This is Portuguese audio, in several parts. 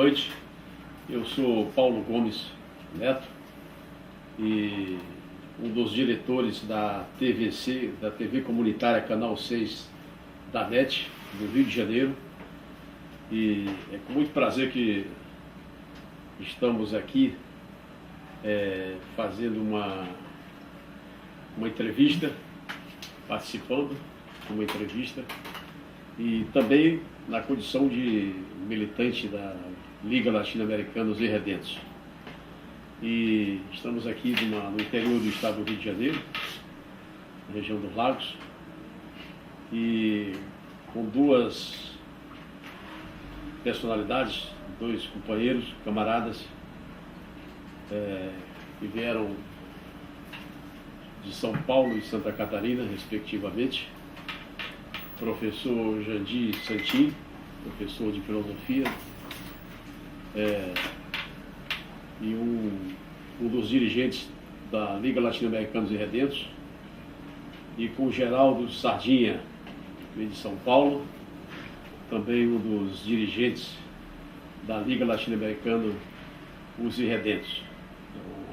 noite. Eu sou Paulo Gomes Neto e um dos diretores da TVC, da TV Comunitária Canal 6 da NET, do Rio de Janeiro. E é com muito prazer que estamos aqui fazendo uma entrevista, participando de uma entrevista e também na condição de militante da Liga Latino-Americana Os Irredentos. E estamos aqui no interior do estado do Rio de Janeiro, na região dos Lagos, e com duas personalidades, dois companheiros, camaradas, que vieram de São Paulo e Santa Catarina, respectivamente. Professor Jandir Santin, professor de filosofia, e um dos dirigentes da Liga Latino-Americana dos Irredentos, e com Geraldo Sardinha, de São Paulo, também um dos dirigentes da Liga Latino-Americana Os Irredentos,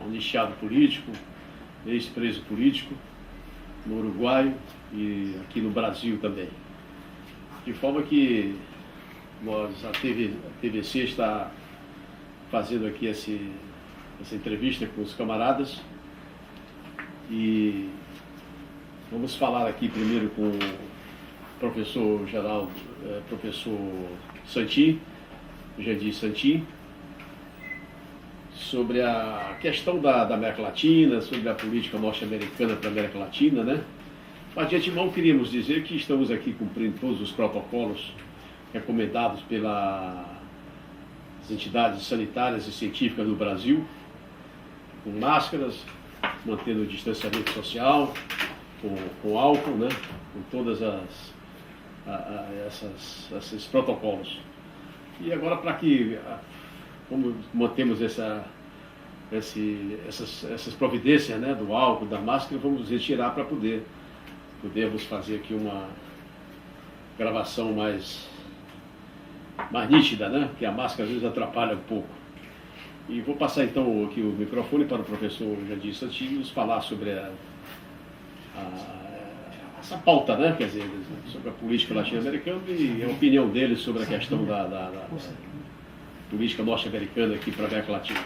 um anistiado político, ex-preso político no Uruguai e aqui no Brasil também. De forma que a TVC está fazendo aqui essa entrevista com os camaradas e vamos falar aqui primeiro com o professor Geraldo, professor Santin, Jandir Santin, sobre a questão da América Latina, sobre a política norte-americana para a América Latina, né? Mas de antemão queríamos dizer que estamos aqui cumprindo todos os protocolos recomendados pelas entidades sanitárias e científicas do Brasil, com máscaras, mantendo o distanciamento social, com álcool, né? Com todas esses protocolos. E agora, para que, como mantemos essas providências, né, do álcool, da máscara, vamos retirar para podermos fazer aqui uma gravação mais nítida, né? Porque a máscara às vezes atrapalha um pouco. E vou passar então aqui o microfone para o professor Jandir Santin nos falar sobre essa pauta, né? Quer dizer, sobre a política latino-americana e a opinião dele sobre a questão da política norte-americana aqui para a América Latina.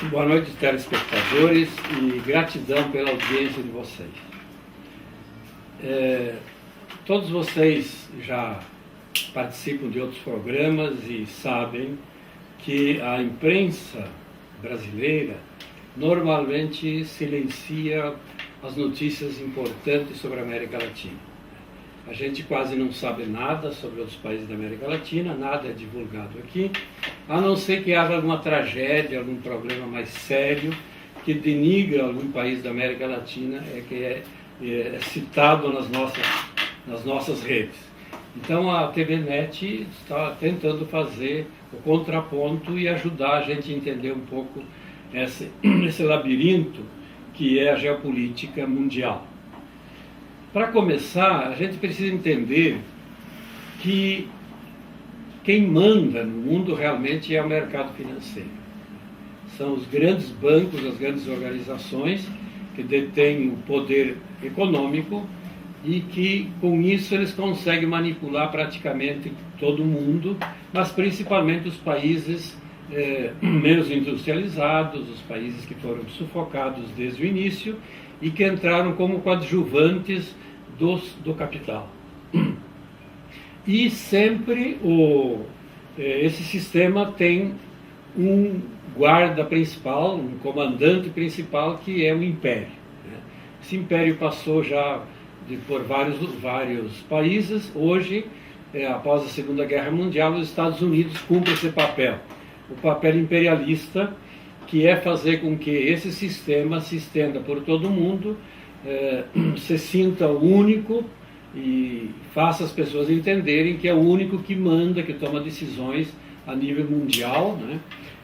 Boa noite, telespectadores, e gratidão pela audiência de vocês. Todos vocês já participam de outros programas e sabem que a imprensa brasileira normalmente silencia as notícias importantes sobre a América Latina. A gente quase não sabe nada sobre outros países da América Latina, nada é divulgado aqui, a não ser que haja alguma tragédia, algum problema mais sério que denigra algum país da América Latina, que é citado nas nossas redes. Então a TV NET está tentando fazer o contraponto e ajudar a gente a entender um pouco esse labirinto que é a geopolítica mundial. Para começar, a gente precisa entender que quem manda no mundo realmente é o mercado financeiro. São os grandes bancos, as grandes organizações que detêm o poder econômico e que, com isso, eles conseguem manipular praticamente todo mundo, mas principalmente os países menos industrializados, os países que foram sufocados desde o início e que entraram como coadjuvantes do capital. E sempre esse sistema tem um guarda principal, um comandante principal, que é o império. Esse império passou já por vários países. Hoje, após a Segunda Guerra Mundial, os Estados Unidos cumprem esse papel, o papel imperialista, que é fazer com que esse sistema se estenda por todo o mundo, se sinta único e faça as pessoas entenderem que é o único que manda, que toma decisões a nível mundial, né?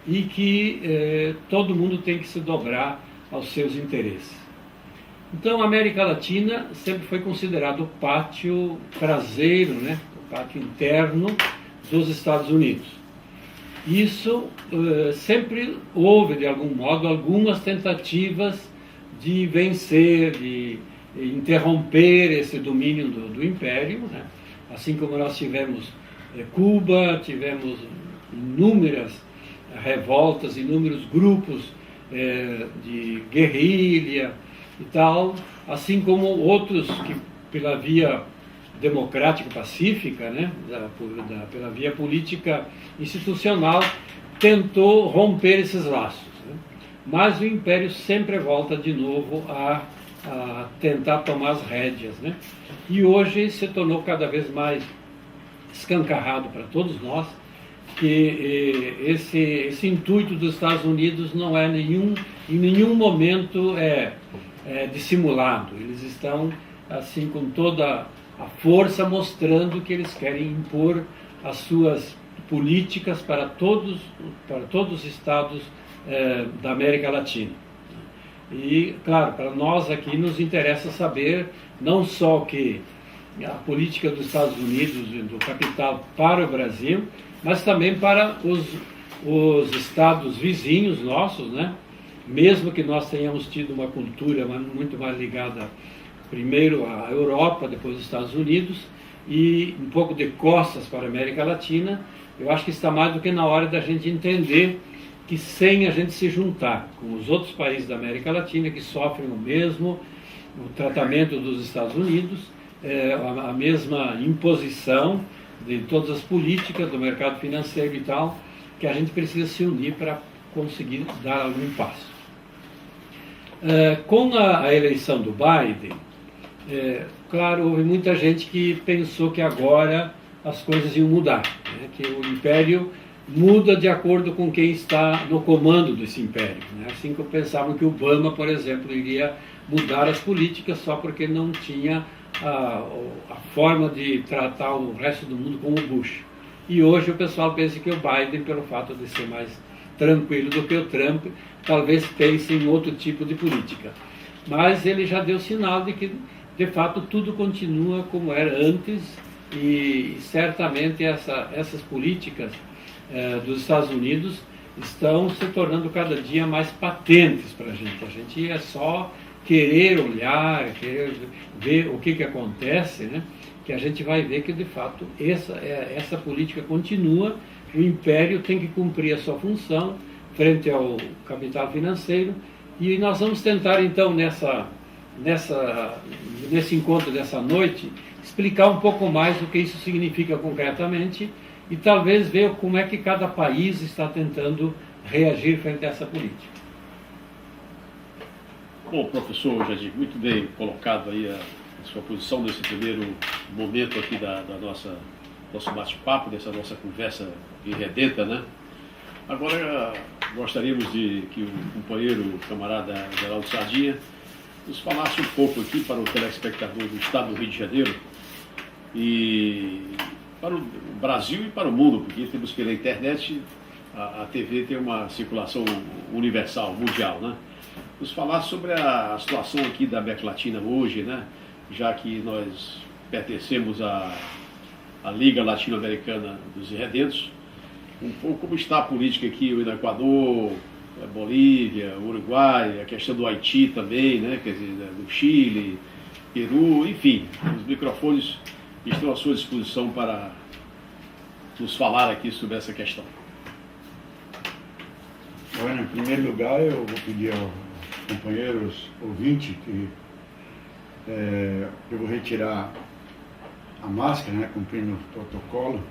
E que todo mundo tem que se dobrar aos seus interesses. Então a América Latina sempre foi considerado o pátio traseiro, né? O pátio interno dos Estados Unidos. Isso sempre houve, de algum modo, algumas tentativas de vencer, de interromper esse domínio do Império, né? Assim como nós tivemos Cuba, tivemos inúmeras revoltas, inúmeros grupos de guerrilha e tal, assim como outros que pela via democrática pacífica, né, pela via política institucional, tentou romper esses laços, né? Mas o Império sempre volta de novo a tentar tomar as rédeas, né? E hoje se tornou cada vez mais escancarado para todos nós que esse intuito dos Estados Unidos não é em nenhum momento dissimulado. Eles estão assim com toda a força mostrando que eles querem impor as suas políticas para todos os estados da América Latina. E, claro, para nós aqui nos interessa saber não só que a política dos Estados Unidos, do capital para o Brasil, mas também para os estados vizinhos nossos, né? Mesmo que nós tenhamos tido uma cultura muito mais ligada primeiro à Europa, depois aos Estados Unidos, e um pouco de costas para a América Latina, eu acho que está mais do que na hora da gente entender que sem a gente se juntar com os outros países da América Latina que sofrem o tratamento dos Estados Unidos, a mesma imposição de todas as políticas do mercado financeiro e tal, que a gente precisa se unir para conseguir dar algum passo. Com a eleição do Biden, claro, houve muita gente que pensou que agora as coisas iam mudar, né? Que o Império muda de acordo com quem está no comando desse Império, né? Assim como pensavam que Obama, por exemplo, iria mudar as políticas só porque não tinha a forma de tratar o resto do mundo como o Bush. E hoje o pessoal pensa que o Biden, pelo fato de ser mais tranquilo do que o Trump, talvez pense em outro tipo de política. Mas ele já deu sinal de que, de fato, tudo continua como era antes e certamente essas políticas dos Estados Unidos estão se tornando cada dia mais patentes para a gente. A gente é só querer olhar, querer ver o que acontece, né? Que a gente vai ver que, de fato, essa política continua, o Império tem que cumprir a sua função frente ao capital financeiro, e nós vamos tentar, então, nesse encontro dessa noite, explicar um pouco mais o que isso significa concretamente e talvez ver como é que cada país está tentando reagir frente a essa política. Bom, professor Jadir, muito bem colocado aí a sua posição nesse primeiro momento aqui da nosso bate-papo, dessa nossa conversa irredenta, né? Agora, gostaríamos de que o companheiro, o camarada Geraldo Sardinha, nos falasse um pouco aqui para o telespectador do estado do Rio de Janeiro e para o Brasil e para o mundo, porque temos pela internet, a TV tem uma circulação universal, mundial, né? Nos falar sobre a situação aqui da América Latina hoje, né? Já que nós pertencemos à Liga Latino-Americana dos Irredentos, um pouco como está a política aqui no Equador, Bolívia, Uruguai, a questão do Haiti também, né? Quer dizer, do Chile, Peru, enfim, os microfones estão à sua disposição para nos falar aqui sobre essa questão. Bueno, em primeiro lugar, eu vou pedir aos companheiros ouvintes que eu vou retirar a máscara, né, cumprindo o protocolo.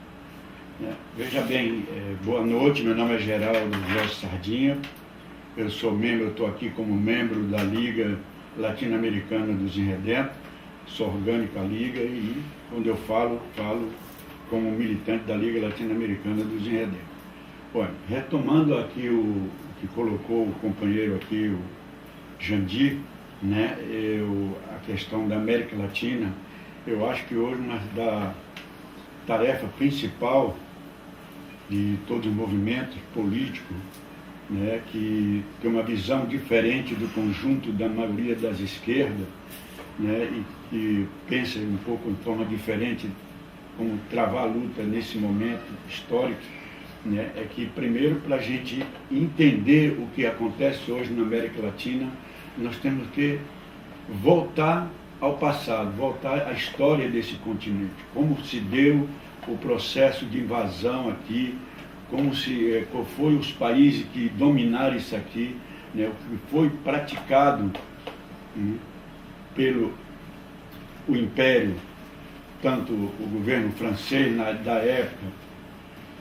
Veja bem, boa noite, meu nome é Geraldo Sardinha, eu sou membro, eu estou aqui como membro da Liga Latino-Americana dos Irredentos, sou orgânico à Liga e quando eu falo como militante da Liga Latino-Americana dos Irredentos. Bom, retomando aqui o que colocou o companheiro aqui, o Jandir, né, a questão da América Latina, eu acho que hoje da tarefa principal de todos os movimentos políticos, né, que tem uma visão diferente do conjunto da maioria das esquerdas, né, e que pensa um pouco em forma diferente como travar a luta nesse momento histórico, né, é que, primeiro, para a gente entender o que acontece hoje na América Latina, nós temos que voltar ao passado, voltar à história desse continente, como se deu o processo de invasão aqui, qual foi os países que dominaram isso aqui, né, o que foi praticado pelo o Império, tanto o governo francês da época,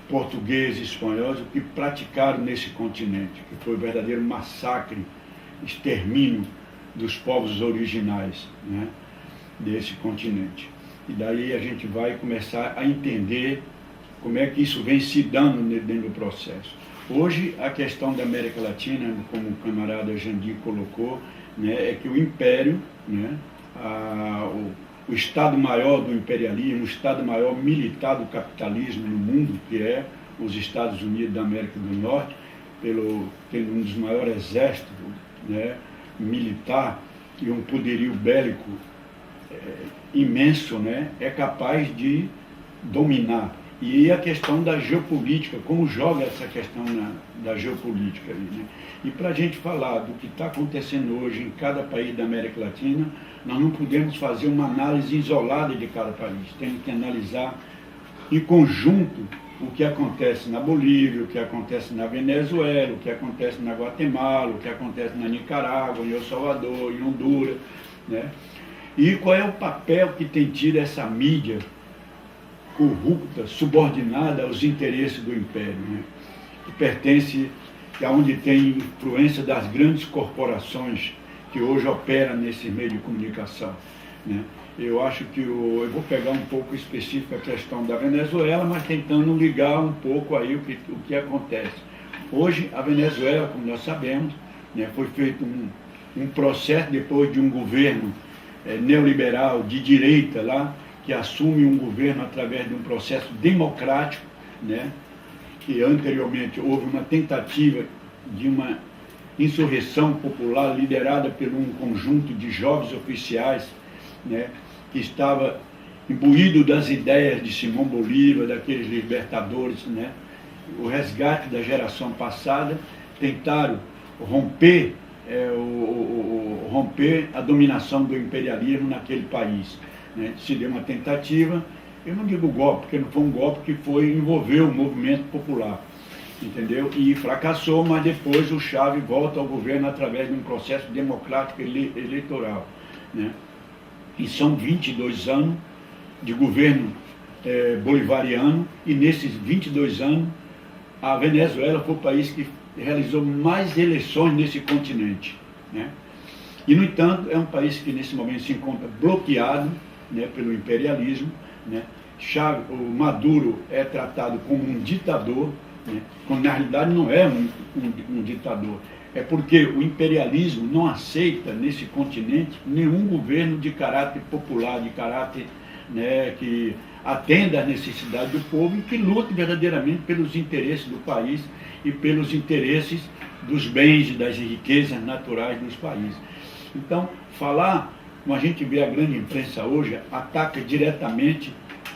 português e espanhóis, o que praticaram nesse continente, que foi o verdadeiro massacre, extermínio dos povos originais, né, desse continente. E daí a gente vai começar a entender como é que isso vem se dando dentro do processo. Hoje, a questão da América Latina, como o camarada Jandir colocou, né, é que o Império, né, o Estado-Maior do imperialismo, o Estado-Maior militar do capitalismo no mundo, que é os Estados Unidos da América do Norte, tendo um dos maiores exércitos, né, militar e um poderio bélico imenso, né, é capaz de dominar. E a questão da geopolítica, como joga essa questão da geopolítica ali, né? E para a gente falar do que está acontecendo hoje em cada país da América Latina, nós não podemos fazer uma análise isolada de cada país. Temos que analisar em conjunto o que acontece na Bolívia, o que acontece na Venezuela, o que acontece na Guatemala, o que acontece na Nicarágua, em El Salvador, em Honduras, né? E qual é o papel que tem tido essa mídia corrupta, subordinada aos interesses do Império, né? Que pertence aonde tem influência das grandes corporações que hoje operam nesse meio de comunicação, né? Eu acho que eu vou pegar um pouco específico a questão da Venezuela, mas tentando ligar um pouco aí o que acontece. Hoje, a Venezuela, como nós sabemos, né, foi feito um processo depois de um governo neoliberal de direita lá, que assume um governo através de um processo democrático, né, que anteriormente houve uma tentativa de uma insurreição popular liderada por um conjunto de jovens oficiais, né, que estava imbuído das ideias de Simão Bolívar, daqueles libertadores, né, o resgate da geração passada, tentaram romper a dominação do imperialismo naquele país, né. Se deu uma tentativa, eu não digo golpe, porque não foi um golpe que envolveu o movimento popular, entendeu? E fracassou, mas depois o Chávez volta ao governo através de um processo democrático eleitoral, né? E são 22 anos de governo bolivariano, e nesses 22 anos a Venezuela foi o país que realizou mais eleições nesse continente, né? E, no entanto, é um país que nesse momento se encontra bloqueado, né, pelo imperialismo, né? O Maduro é tratado como um ditador, né, quando na realidade não é um ditador. É porque o imperialismo não aceita nesse continente nenhum governo de caráter popular, de caráter, né, que atenda às necessidades do povo e que lute verdadeiramente pelos interesses do país e pelos interesses dos bens e das riquezas naturais dos países. Então, como a gente vê a grande imprensa hoje, ataca diretamente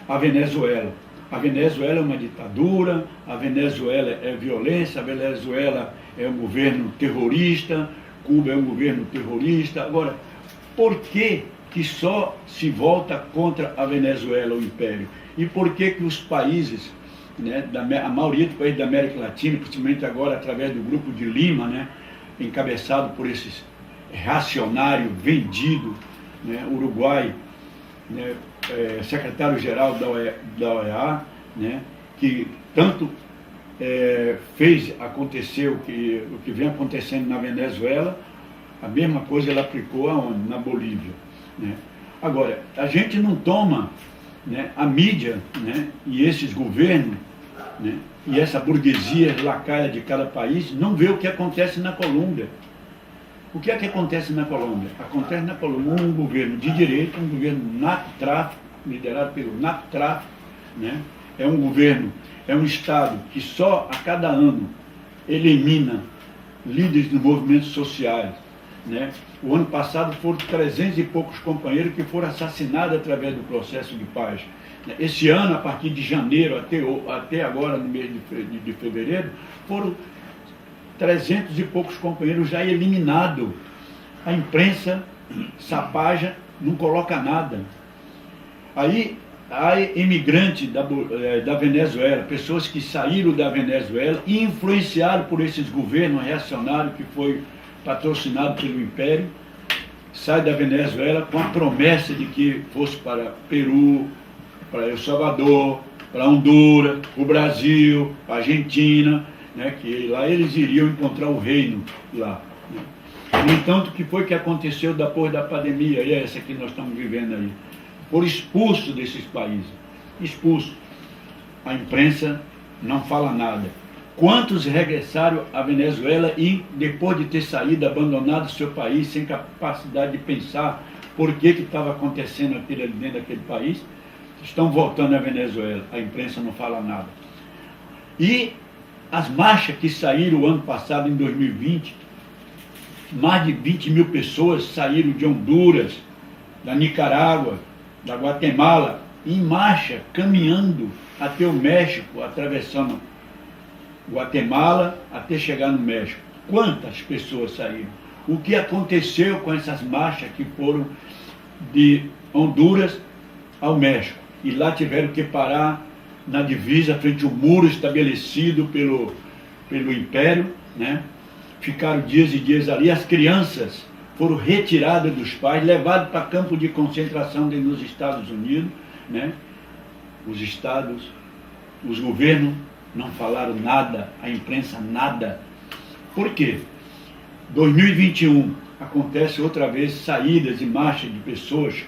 a Venezuela. A Venezuela é uma ditadura, a Venezuela é violência, a Venezuela é um governo terrorista, Cuba é um governo terrorista. Agora, por que só se volta contra a Venezuela, o Império? E por que os países, né, a maioria dos países da América Latina, principalmente agora através do Grupo de Lima, né, encabeçado por esses reacionários vendidos, né, Uruguai, né, secretário-geral da OEA, né, que tanto fez acontecer o que vem acontecendo na Venezuela, a mesma coisa ela aplicou aonde? Na Bolívia, né? Agora, a gente não toma, né, a mídia, né, e esses governos, né, e essa burguesia lacaia de cada país não vê o que acontece na Colômbia. O que é que acontece na Colômbia? Acontece na Colômbia um governo de direita, um governo narcotráfico, liderado pelo narcotráfico, né? É um Estado que só a cada ano elimina líderes dos movimentos sociais, né? O ano passado foram 300 e poucos companheiros que foram assassinados através do processo de paz. Esse ano, a partir de janeiro até agora, no mês de fevereiro, foram 300 e poucos companheiros já eliminados. A imprensa sapaja não coloca nada. Aí há imigrantes da Venezuela, pessoas que saíram da Venezuela e influenciados por esses governos reacionários que foi patrocinado pelo Império, sai da Venezuela com a promessa de que fosse para Peru, para El Salvador, para Honduras, o Brasil, a Argentina, né, que lá eles iriam encontrar o reino lá. Né. No entanto, o que foi que aconteceu depois da pandemia, e é essa que nós estamos vivendo aí? Foram expulsos desses países, expulsos. A imprensa não fala nada. Quantos regressaram à Venezuela e, depois de ter saído, abandonado seu país, sem capacidade de pensar por que estava acontecendo aquilo ali dentro daquele país, estão voltando à Venezuela? A imprensa não fala nada. E as marchas que saíram o ano passado, em 2020, mais de 20 mil pessoas saíram de Honduras, da Nicarágua, da Guatemala, em marcha, caminhando até o México, atravessando Guatemala até chegar no México. Quantas pessoas saíram? O que aconteceu com essas marchas que foram de Honduras ao México? E lá tiveram que parar na divisa, frente ao muro estabelecido pelo Império, né? Ficaram dias e dias ali. As crianças foram retiradas dos pais, levadas para campo de concentração nos Estados Unidos, né? Os governos não falaram nada, a imprensa nada. Por quê? 2021 acontece outra vez saídas e marchas de pessoas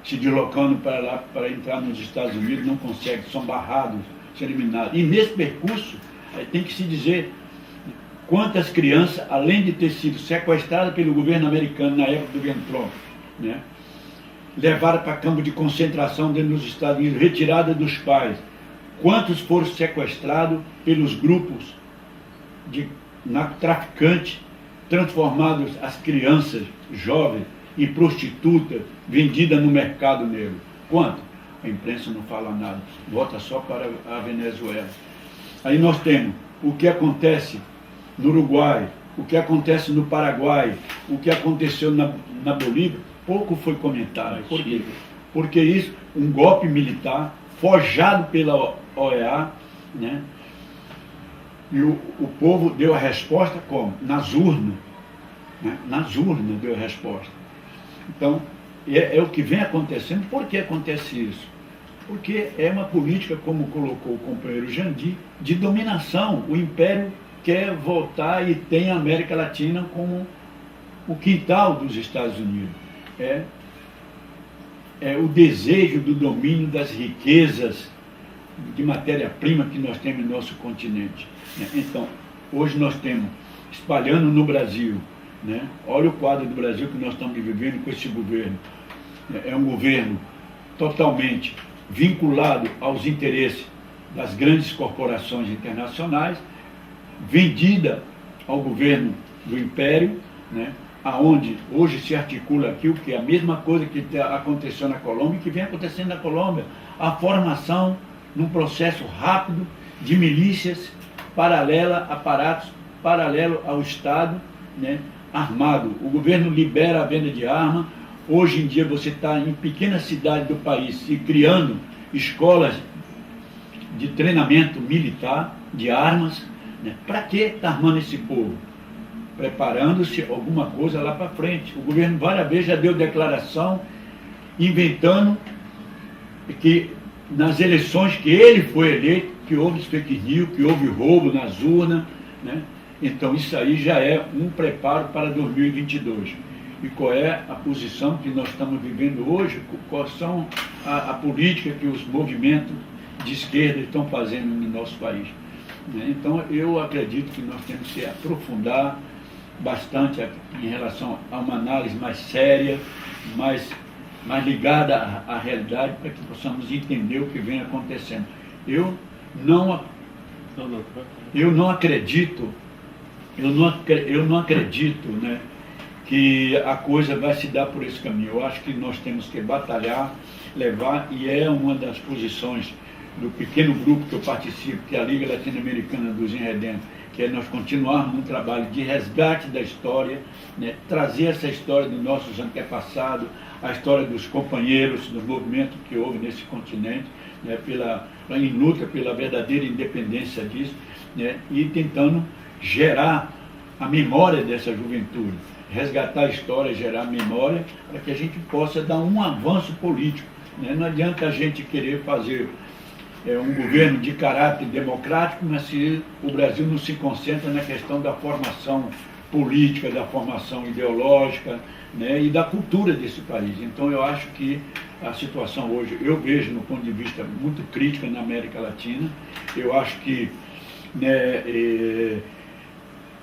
se deslocando para lá para entrar nos Estados Unidos, não conseguem, são barrados, são eliminados. E nesse percurso, tem que se dizer quantas crianças, além de ter sido sequestradas pelo governo americano na época do governo Trump, né, levadas para campo de concentração dentro dos Estados Unidos, retiradas dos pais. Quantos foram sequestrados pelos grupos de narcotraficantes, transformados as crianças jovens em prostitutas, vendidas no mercado negro? Quanto? A imprensa não fala nada, volta só para a Venezuela. Aí nós temos o que acontece no Uruguai, o que acontece no Paraguai, o que aconteceu na Bolívia, pouco foi comentado. Por quê? Porque isso, um golpe militar, forjado pela OEA, né? E o povo deu a resposta como? Nas urnas. Né? Nas urnas deu a resposta. Então, é o que vem acontecendo. Por que acontece isso? Porque é uma política, como colocou o companheiro Jandir, de dominação. O Império quer voltar e tem a América Latina como o quintal dos Estados Unidos. É o desejo do domínio das riquezas de matéria-prima que nós temos no nosso continente. Então, hoje nós temos, espalhando no Brasil, né? Olha o quadro do Brasil que nós estamos vivendo com esse governo. É um governo totalmente vinculado aos interesses das grandes corporações internacionais, vendida ao governo do Império, né? Aonde hoje se articula aqui o que é a mesma coisa que aconteceu na Colômbia e que vem acontecendo na Colômbia, a formação num processo rápido de milícias paralela, aparatos paralelo ao Estado, né, armado. O governo libera a venda de arma. Hoje em dia você está em pequenas cidades do país se criando escolas de treinamento militar de armas. Né? Para que está armando esse povo? Preparando-se alguma coisa lá para frente. O governo várias vezes já deu declaração inventando que nas eleições que ele foi eleito, que houve fake news, que houve roubo nas urnas, né? Então isso aí já é um preparo para 2022. E qual é a posição que nós estamos vivendo hoje? Quais são a política que os movimentos de esquerda estão fazendo no nosso país? Né? Então eu acredito que nós temos que aprofundar bastante em relação a uma análise mais séria, mais ligada à realidade, para que possamos entender o que vem acontecendo. Eu não acredito, né, que a coisa vai se dar por esse caminho. Eu acho que nós temos que batalhar, levar, e é uma das posições do pequeno grupo que eu participo, que é a Liga Latino-Americana dos Irredentos, que é nós continuarmos um trabalho de resgate da história, né, trazer essa história dos nossos antepassados, a história dos companheiros, do movimento que houve nesse continente, né, em luta pela verdadeira independência disso, né, e tentando gerar a memória dessa juventude, resgatar a história, gerar memória, para que a gente possa dar um avanço político. Né? Não adianta a gente querer fazer um governo de caráter democrático, mas se o Brasil não se concentra na questão da formação política, da formação ideológica, né, e da cultura desse país. Então eu acho que a situação hoje, eu vejo no ponto de vista muito crítica na América Latina. Eu acho que, né,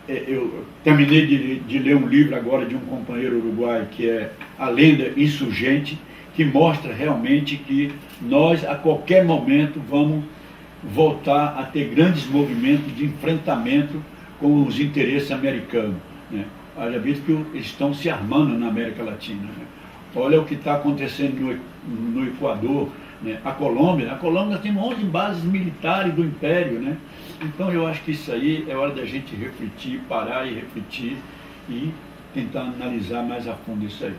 eu terminei de ler um livro agora de um companheiro uruguaio, que é A Lenda Insurgente, que mostra realmente que nós, a qualquer momento, vamos voltar a ter grandes movimentos de enfrentamento com os interesses americanos. Né? Haja visto que eles estão se armando na América Latina. Né? Olha o que está acontecendo no Equador, né? A Colômbia nós temos 11 bases militares do Império. Né? Então eu acho que isso aí é hora da gente refletir, parar e refletir e tentar analisar mais a fundo isso aí.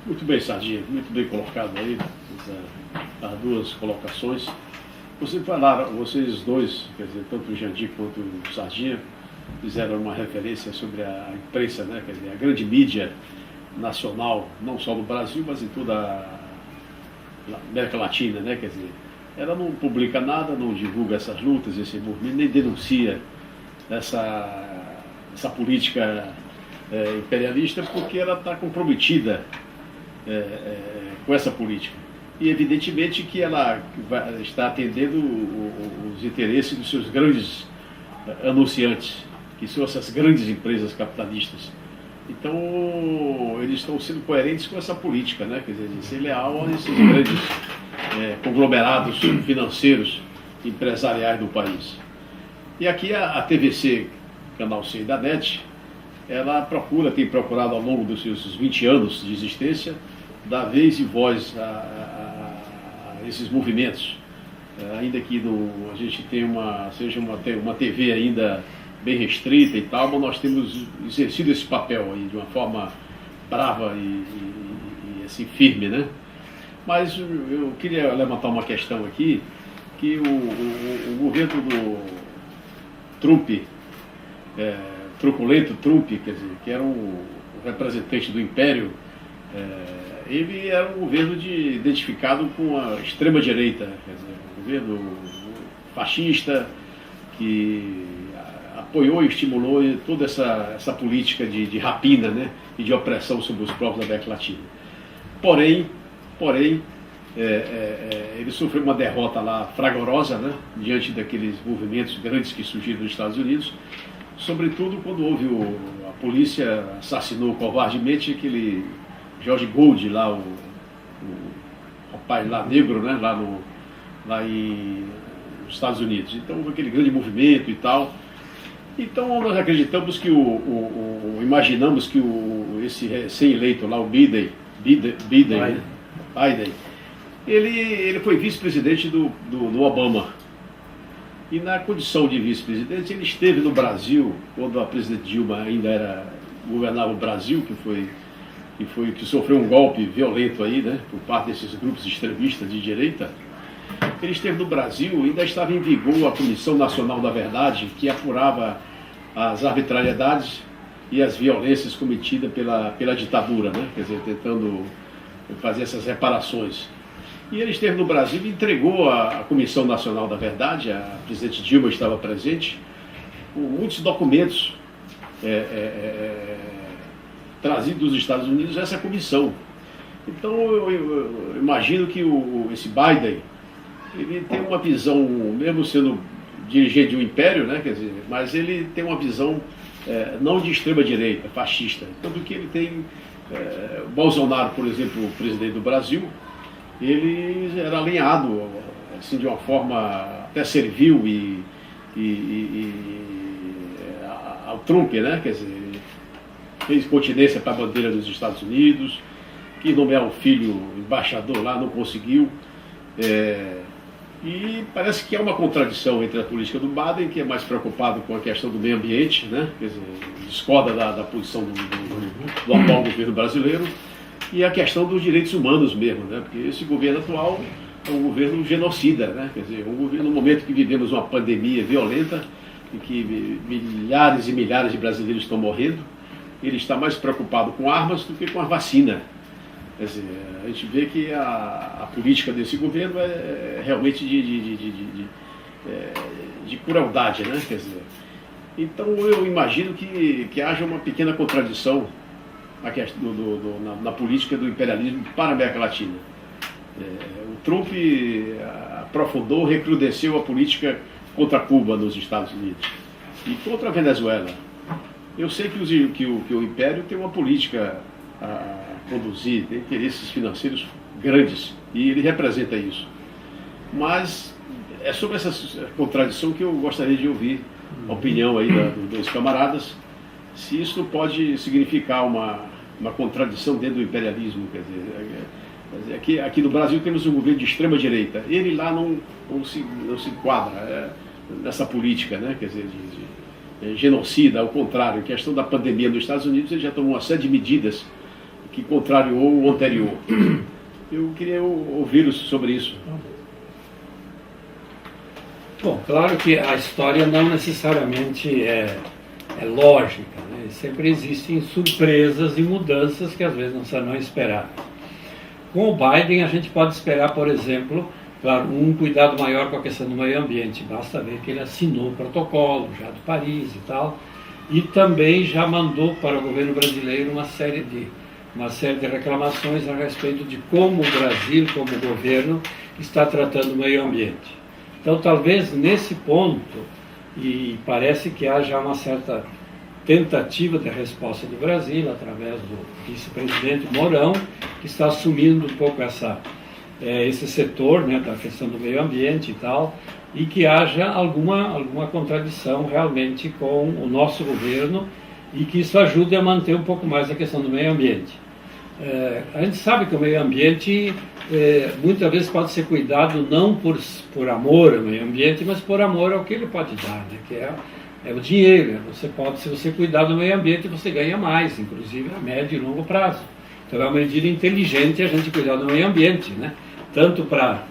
Muito bem, Sardinha, muito bem colocado aí, as duas colocações. Vocês dois, quer dizer, tanto o Jandir quanto o Sardinha, fizeram uma referência sobre a imprensa, né? Quer dizer, a grande mídia nacional, não só no Brasil, mas em toda a América Latina, né? Quer dizer, ela não publica nada, não divulga essas lutas, esse movimento, nem denuncia essa política imperialista, porque ela está comprometida com essa política. E evidentemente que ela está atendendo os interesses dos seus grandes anunciantes, que são essas grandes empresas capitalistas. Então eles estão sendo coerentes com essa política, né? Quer dizer, de ser leal a esses grandes conglomerados financeiros, empresariais do país. E aqui a TVC, Canal C da NET, ela tem procurado ao longo dos seus 20 anos de existência, dar vez e voz a esses movimentos, ainda que a gente tenha seja uma TV ainda bem restrita e tal, mas nós temos exercido esse papel aí de uma forma brava e assim, firme, né? Mas eu queria levantar uma questão aqui, que o governo do Trump, truculento Trump, quer dizer, que era o representante do Império, ele era um governo identificado com a extrema-direita, quer dizer, um governo fascista que apoiou e estimulou toda essa política de rapina, né, e de opressão sobre os povos da América Latina. Porém, ele sofreu uma derrota lá fragorosa, né, diante daqueles movimentos grandes que surgiram nos Estados Unidos, sobretudo quando a polícia assassinou covardemente aquele George Gould, lá o rapaz lá negro, né, lá nos Estados Unidos. Então houve aquele grande movimento e tal. Então nós acreditamos que imaginamos que esse recém-eleito lá, o Biden, ele foi vice-presidente do Obama. E na condição de vice-presidente, ele esteve no Brasil, quando a presidente Dilma ainda governava o Brasil, que sofreu um golpe violento aí, né, por parte desses grupos extremistas de direita. Ele esteve no Brasil e ainda estava em vigor a Comissão Nacional da Verdade, que apurava as arbitrariedades e as violências cometidas pela ditadura, né, quer dizer, tentando fazer essas reparações. E ele esteve no Brasil e entregou à Comissão Nacional da Verdade, a presidente Dilma estava presente, com muitos documentos trazidos dos Estados Unidos a essa comissão. Então eu imagino que esse Biden, ele tem uma visão, mesmo sendo dirigente de um império, né, quer dizer, mas ele tem uma visão não de extrema-direita, fascista. Tanto que ele tem Bolsonaro, por exemplo, o presidente do Brasil, ele era alinhado assim, de uma forma até servil e ao Trump, né? Quer dizer, fez continência para a bandeira dos Estados Unidos, quis nomear um filho embaixador lá, não conseguiu. E parece que há uma contradição entre a política do Biden, que é mais preocupado com a questão do meio ambiente, né? Quer dizer, discorda da posição do atual governo brasileiro, e a questão dos direitos humanos mesmo, né? Porque esse governo atual é um governo genocida, né? Quer dizer, um governo, no momento que vivemos uma pandemia violenta, em que milhares e milhares de brasileiros estão morrendo, ele está mais preocupado com armas do que com a vacina. Quer dizer, a gente vê que a política desse governo é realmente de crueldade, né? Quer dizer, então eu imagino que haja uma pequena contradição na política do imperialismo para a América Latina. O Trump aprofundou, recrudesceu a política contra Cuba nos Estados Unidos e contra a Venezuela. Eu sei que o Império tem uma política a conduzir, tem interesses financeiros grandes, e ele representa isso. Mas é sobre essa contradição que eu gostaria de ouvir a opinião aí dos dois camaradas, se isso pode significar uma contradição dentro do imperialismo. Quer dizer, aqui no Brasil temos um governo de extrema direita, ele lá não se enquadra nessa política, né? Quer dizer, genocida. Ao contrário, em questão da pandemia nos Estados Unidos, ele já tomou uma série de medidas que contrariou o anterior. Eu queria ouvi-los sobre isso. Bom, claro que a história não necessariamente é lógica, né? Sempre existem surpresas e mudanças que às vezes não serão esperadas. Com o Biden a gente pode esperar, por exemplo, claro, um cuidado maior com a questão do meio ambiente. Basta ver que ele assinou o protocolo já de Paris e tal, e também já mandou para o governo brasileiro uma série de reclamações a respeito de como o Brasil, como governo, está tratando o meio ambiente. Então, talvez nesse ponto, e parece que há já uma certa tentativa de resposta do Brasil, através do vice-presidente Mourão, que está assumindo um pouco esse setor, né, da questão do meio ambiente e tal, e que haja alguma contradição realmente com o nosso governo, e que isso ajude a manter um pouco mais a questão do meio ambiente. A gente sabe que o meio ambiente muitas vezes pode ser cuidado não por amor ao meio ambiente, mas por amor ao que ele pode dar, né? Que é o dinheiro. Se você cuidar do meio ambiente, você ganha mais, inclusive a médio e longo prazo. Então é uma medida inteligente a gente cuidar do meio ambiente, né? Tanto para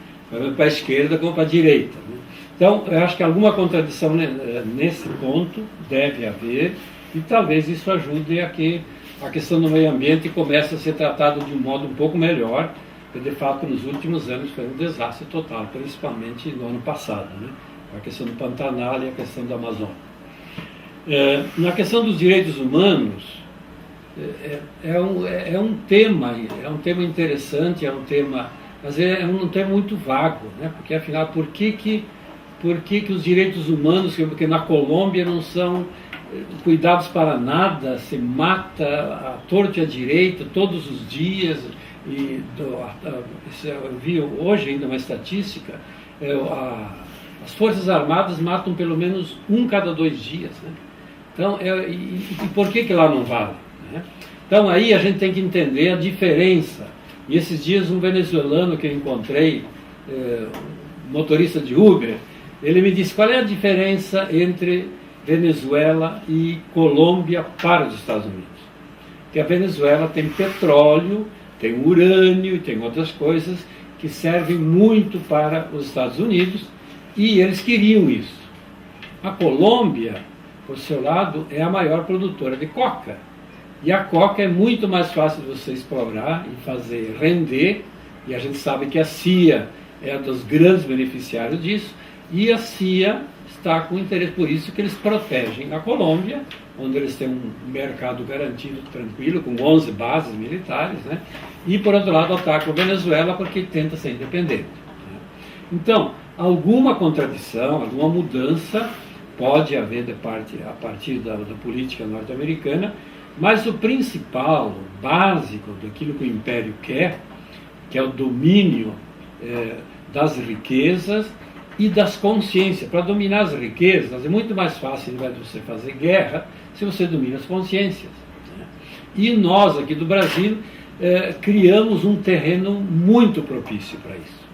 a esquerda como para a direita, né? Então eu acho que alguma contradição nesse ponto deve haver, e talvez isso ajude a que a questão do meio ambiente começa a ser tratada de um modo um pouco melhor, porque de fato nos últimos anos foi um desastre total, principalmente no ano passado, né? A questão do Pantanal e a questão da Amazônia. Na questão dos direitos humanos, é um tema interessante, mas é um tema muito vago, né? Porque afinal, por que os direitos humanos, porque na Colômbia não são cuidados para nada, se mata à torto e à direita todos os dias, eu vi hoje ainda uma estatística, as Forças Armadas matam pelo menos cada 2 dias, né? Então, e por que lá não vale, né? Então aí a gente tem que entender a diferença. E esses dias um venezuelano que eu encontrei, motorista de Uber, ele me disse qual é a diferença entre Venezuela e Colômbia para os Estados Unidos. Que a Venezuela tem petróleo, tem urânio e tem outras coisas que servem muito para os Estados Unidos, e eles queriam isso. A Colômbia, por seu lado, é a maior produtora de coca. E a coca é muito mais fácil de você explorar e fazer render, e a gente sabe que a CIA é um dos grandes beneficiários disso, e a CIA está com interesse, por isso que eles protegem a Colômbia, onde eles têm um mercado garantido, tranquilo, com 11 bases militares, né? E por outro lado atacam a Venezuela porque tenta ser independente, né? Então, alguma contradição, alguma mudança pode haver a partir da política norte-americana, mas o principal, o básico daquilo que o Império quer, que é o domínio das riquezas e das consciências. Para dominar as riquezas é muito mais fácil, ao invés de você fazer guerra, se você domina as consciências. E nós, aqui do Brasil, criamos um terreno muito propício para isso.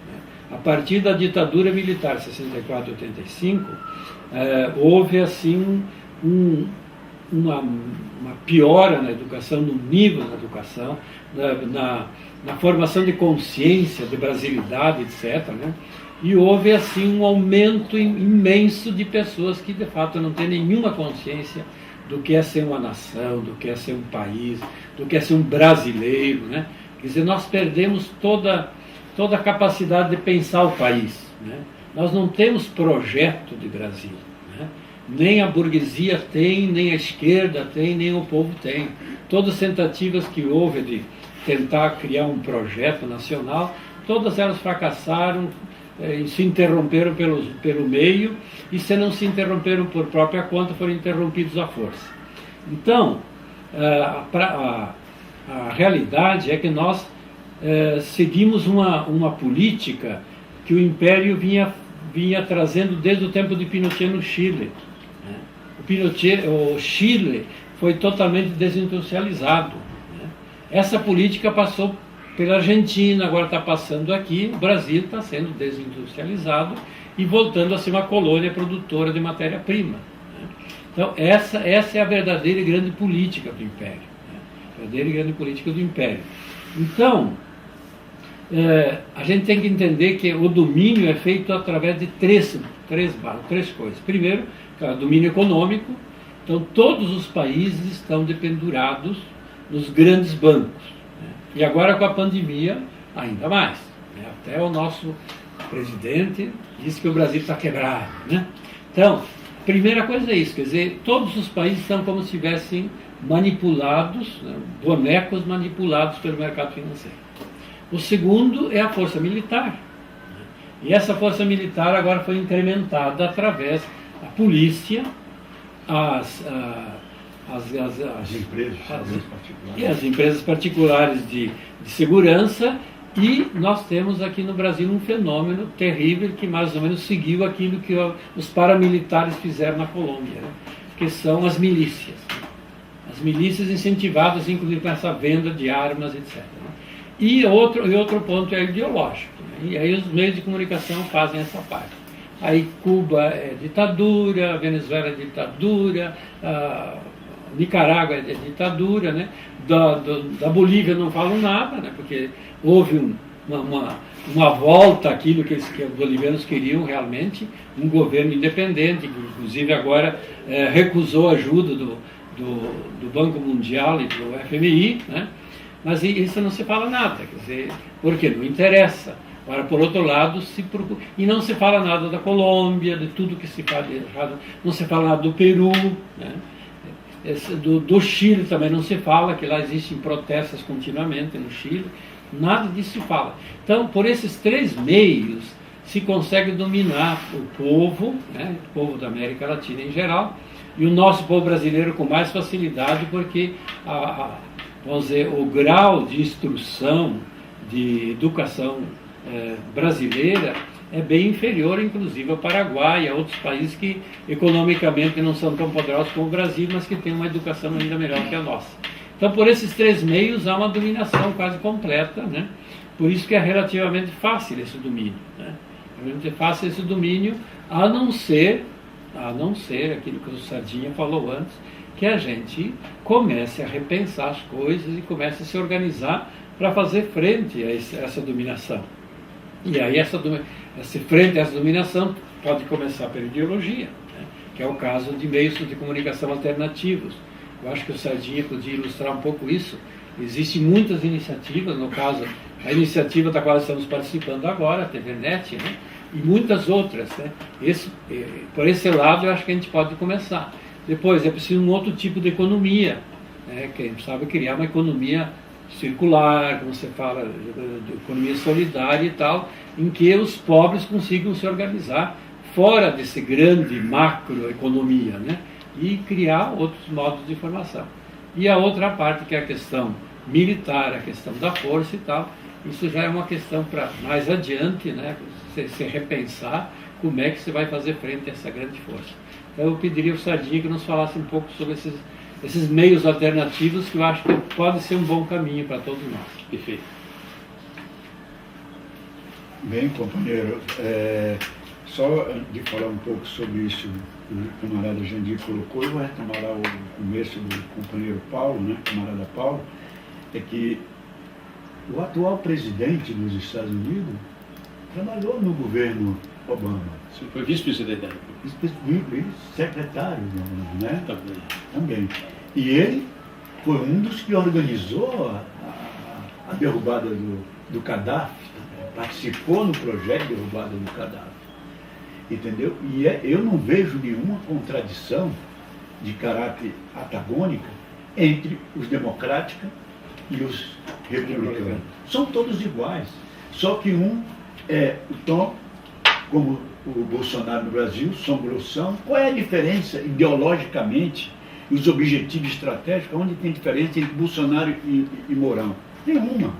A partir da ditadura militar 64-85, houve assim uma piora na educação, no nível da educação, na formação de consciência, de brasilidade, etc., né? E houve assim um aumento imenso de pessoas que de fato não têm nenhuma consciência do que é ser uma nação, do que é ser um país, do que é ser um brasileiro, né? Quer dizer, nós perdemos toda a capacidade de pensar o país, né? Nós não temos projeto de Brasil, né? Nem a burguesia tem, nem a esquerda tem, nem o povo tem. Todas as tentativas que houve de tentar criar um projeto nacional, todas elas fracassaram, se interromperam pelo meio, e se não se interromperam por própria conta, foram interrompidos à força. Então, a realidade é que nós seguimos uma política que o Império vinha trazendo desde o tempo de Pinochet no Chile. O Chile foi totalmente desindustrializado. Essa política passou pela Argentina, agora está passando aqui, o Brasil está sendo desindustrializado e voltando a ser uma colônia produtora de matéria-prima. Então, essa é a verdadeira e grande política do Império. A verdadeira e grande política do Império. Então, a gente tem que entender que o domínio é feito através de três coisas. Primeiro, o domínio econômico. Então, todos os países estão dependurados nos grandes bancos. E agora com a pandemia, ainda mais. Até o nosso presidente disse que o Brasil está quebrado. Então, a primeira coisa é isso, quer dizer, todos os países estão como se estivessem manipulados, bonecos manipulados pelo mercado financeiro. O segundo é a força militar. E essa força militar agora foi incrementada através da polícia, as empresas particulares de segurança, e nós temos aqui no Brasil um fenômeno terrível que mais ou menos seguiu aquilo que os paramilitares fizeram na Colômbia, que são as milícias. As milícias incentivadas, inclusive, com essa venda de armas, etc. E outro ponto é ideológico. E aí os meios de comunicação fazem essa parte. Aí Cuba é ditadura, Venezuela é ditadura, Nicarágua é ditadura, né? Da Bolívia não falam nada, né? Porque houve uma volta àquilo que os bolivianos queriam realmente, um governo independente, que inclusive agora recusou a ajuda do Banco Mundial e do FMI, né? Mas isso não se fala nada, quer dizer, porque não interessa. Agora, por outro lado, e não se fala nada da Colômbia, de tudo que se faz de errado, não se fala nada do Peru, né? Do Chile também não se fala, que lá existem protestos continuamente no Chile, nada disso se fala. Então, por esses três meios, se consegue dominar o povo, né, o povo da América Latina em geral, e o nosso povo brasileiro com mais facilidade, porque vamos dizer, o grau de instrução, de educação brasileira é bem inferior, inclusive, ao Paraguai e a outros países que economicamente não são tão poderosos como o Brasil, mas que têm uma educação ainda melhor que a nossa. Então, por esses três meios, há uma dominação quase completa, né? Por isso que é relativamente fácil esse domínio, né? Relativamente fácil esse domínio, a não ser aquilo que o Sardinha falou antes, que a gente comece a repensar as coisas e comece a se organizar para fazer frente a essa dominação. E aí frente a essa dominação pode começar pela ideologia, né? Que é o caso de meios de comunicação alternativos. Eu acho que o Sardinha podia ilustrar um pouco isso. Existem muitas iniciativas, no caso, a iniciativa da qual estamos participando agora, a TVNet, né? E muitas outras, né? Por esse lado, eu acho que a gente pode começar. Depois, é preciso um outro tipo de economia, né? Que a gente sabe criar uma economia circular, como você fala, de economia solidária e tal, em que os pobres consigam se organizar fora desse grande macroeconomia, né? E criar outros modos de formação. E a outra parte, que é a questão militar, a questão da força e tal, isso já é uma questão para mais adiante, né? Se repensar, como é que você vai fazer frente a essa grande força. Então eu pediria ao Sardinha que nos falasse um pouco sobre esses meios alternativos, que eu acho que pode ser um bom caminho para todos nós. Perfeito. Bem, companheiro, só de falar um pouco sobre isso, né, o camarada Jandir colocou, eu vou retomar lá o começo do companheiro Paulo, né, camarada Paulo, é que o atual presidente dos Estados Unidos trabalhou no governo Obama. Você foi vice-presidente da República. Secretário, né? Também. E ele foi um dos que organizou a derrubada do Gaddafi, participou no projeto de derrubada do Gaddafi. Entendeu? E eu não vejo nenhuma contradição de caráter antagônica entre os democráticos e os republicanos. São todos iguais. Só que um é o tom, como o Bolsonaro no Brasil, grossão. Qual é a diferença ideologicamente e os objetivos estratégicos? Onde tem diferença entre Bolsonaro e Mourão? Nenhuma.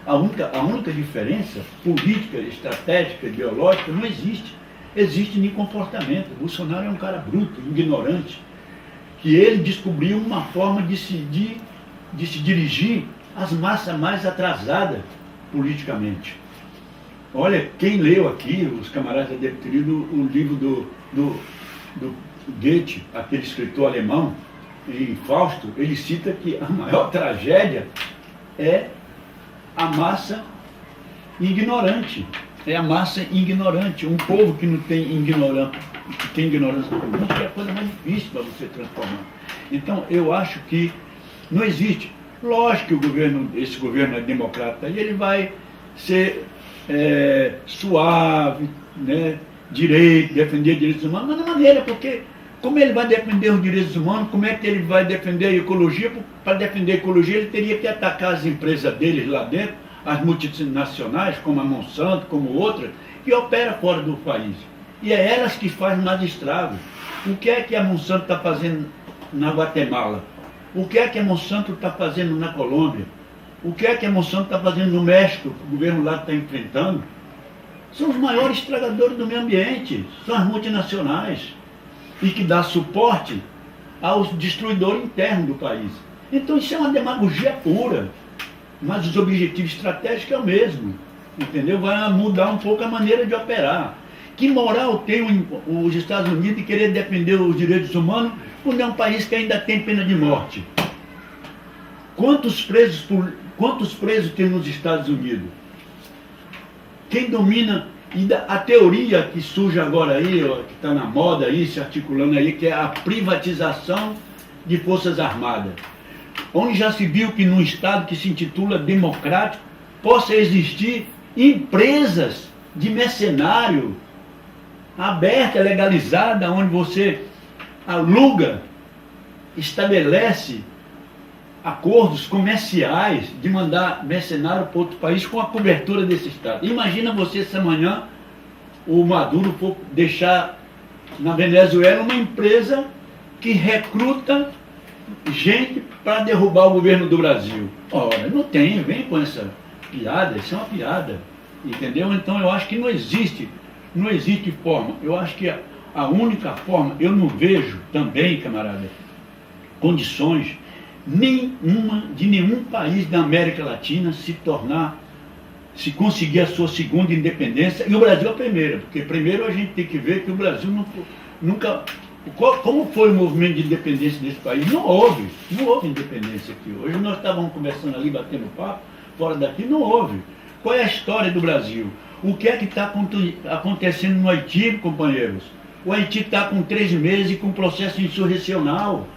A única diferença política, estratégica, ideológica não existe. Existe em comportamento. Bolsonaro é um cara bruto, ignorante, que ele descobriu uma forma de se dirigir às massas mais atrasadas politicamente. Olha, quem leu aqui, os camaradas devem ter lido o livro do Goethe, aquele escritor alemão, em Fausto, ele cita que a maior tragédia é a massa ignorante. É a massa ignorante. Um povo que não tem ignorância, política é a coisa mais difícil para você transformar. Então, eu acho que não existe. Lógico que esse governo é democrata, e ele vai ser suave, né, defender direitos humanos, mas não maneira, porque como ele vai defender os direitos humanos, como é que ele vai defender a ecologia? Para defender a ecologia, ele teria que atacar as empresas deles lá dentro, as multinacionais, como a Monsanto, como outras, que operam fora do país. E é elas que fazem mais estragos. O que é que a Monsanto está fazendo na Guatemala? O que é que a Monsanto está fazendo na Colômbia? O que é que a Monsanto está fazendo no México, que o governo lá está enfrentando? São os maiores estragadores do meio ambiente, são as multinacionais, e que dá suporte aos destruidores internos do país. Então isso é uma demagogia pura, mas os objetivos estratégicos é o mesmo, entendeu? Vai mudar um pouco a maneira de operar. Que moral tem os Estados Unidos de querer defender os direitos humanos quando é um país que ainda tem pena de morte? Quantos presos tem nos Estados Unidos? Quem domina a teoria que surge agora aí, que está na moda aí, se articulando aí, que é a privatização de forças armadas. Onde já se viu que num Estado que se intitula democrático possa existir empresas de mercenário aberta, legalizada, onde você aluga, estabelece acordos comerciais de mandar mercenário para outro país com a cobertura desse Estado. Imagina você se amanhã o Maduro for deixar na Venezuela uma empresa que recruta gente para derrubar o governo do Brasil. Ora, não tem, vem com essa piada, isso é uma piada, entendeu? Então eu acho que não existe forma. Eu acho que a única forma, eu não vejo também, camarada, condições de nenhum país da América Latina se conseguir a sua segunda independência, e o Brasil é a primeira, porque primeiro a gente tem que ver que o Brasil nunca... Como foi o movimento de independência desse país? Não houve independência aqui. Hoje nós estávamos conversando ali, batendo papo, fora daqui, não houve. Qual é a história do Brasil? O que é que está acontecendo no Haiti, companheiros? O Haiti está com 3 meses e com processo insurrecional,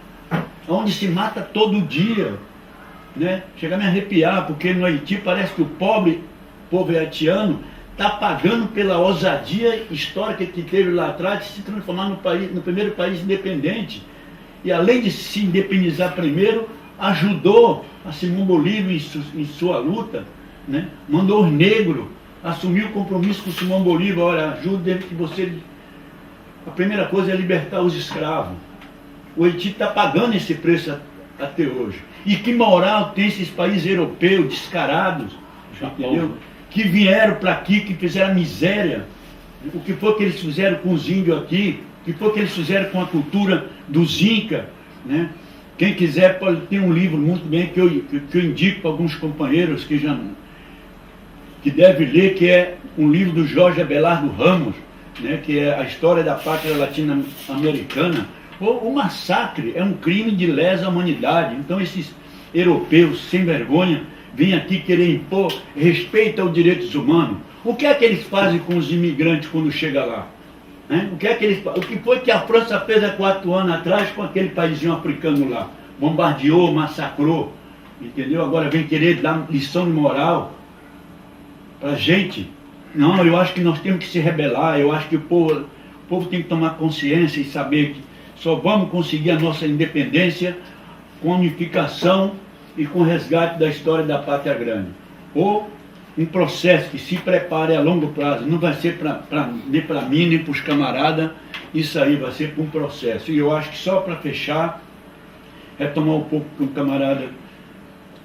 onde se mata todo dia, né? Chega a me arrepiar, porque no Haiti parece que o povo haitiano está pagando pela ousadia histórica que teve lá atrás de se transformar no primeiro país independente. E além de se independizar primeiro, ajudou a Simão Bolívar em sua luta, né? Mandou os negros assumir o compromisso com Simão Bolívar. Olha, ajuda que você... A primeira coisa é libertar os escravos. O Haiti está pagando esse preço até hoje. E que moral tem esses países europeus descarados, entendeu? Que vieram para aqui, que fizeram miséria, O que foi que eles fizeram com os índios aqui? O que foi que eles fizeram com a cultura dos Incas, né? Quem quiser pode ter um livro muito bem que eu indico para alguns companheiros que devem ler, que é um livro do Jorge Abelardo Ramos, né? Que é a história da pátria latino-americana. O massacre é um crime de lesa humanidade. Então esses europeus sem vergonha vêm aqui querer impor respeito aos direitos humanos. O que é que eles fazem com os imigrantes quando chegam lá? O que foi que a França fez há 4 anos atrás com aquele paísinho africano lá? Bombardeou, massacrou, entendeu? Agora vem querer dar lição de moral para a gente. Não, eu acho que nós temos que se rebelar, eu acho que o povo tem que tomar consciência e saber que só vamos conseguir a nossa independência com a unificação e com o resgate da história da pátria grande. Ou um processo que se prepare a longo prazo, não vai ser nem para mim, nem para os camaradas, isso aí vai ser para um processo. E eu acho que só para fechar, retomar um pouco o que o camarada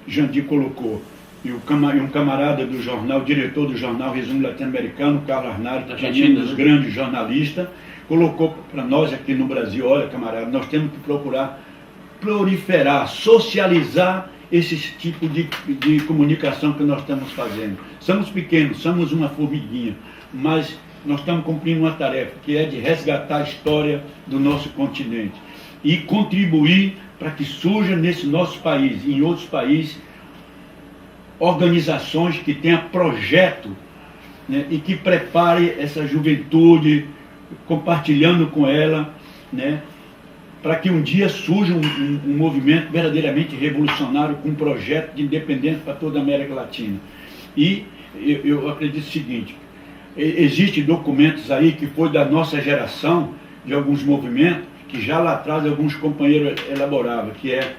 Jandir colocou, e um camarada do jornal, diretor do jornal Resumo Latino-Americano, Carlos Arnaldo, que é um dos grandes jornalistas, colocou para nós aqui no Brasil: olha, camarada, nós temos que procurar proliferar, socializar esse tipo de comunicação que nós estamos fazendo. Somos pequenos, somos uma formiguinha, mas nós estamos cumprindo uma tarefa, que é de resgatar a história do nosso continente e contribuir para que surja nesse nosso país e em outros países organizações que tenham projeto, né, e que prepare essa juventude, compartilhando com ela, né, para que um dia surja um movimento verdadeiramente revolucionário com um projeto de independência para toda a América Latina. E eu acredito o seguinte: existem documentos aí que foi da nossa geração, de alguns movimentos, que já lá atrás alguns companheiros elaboravam, que é: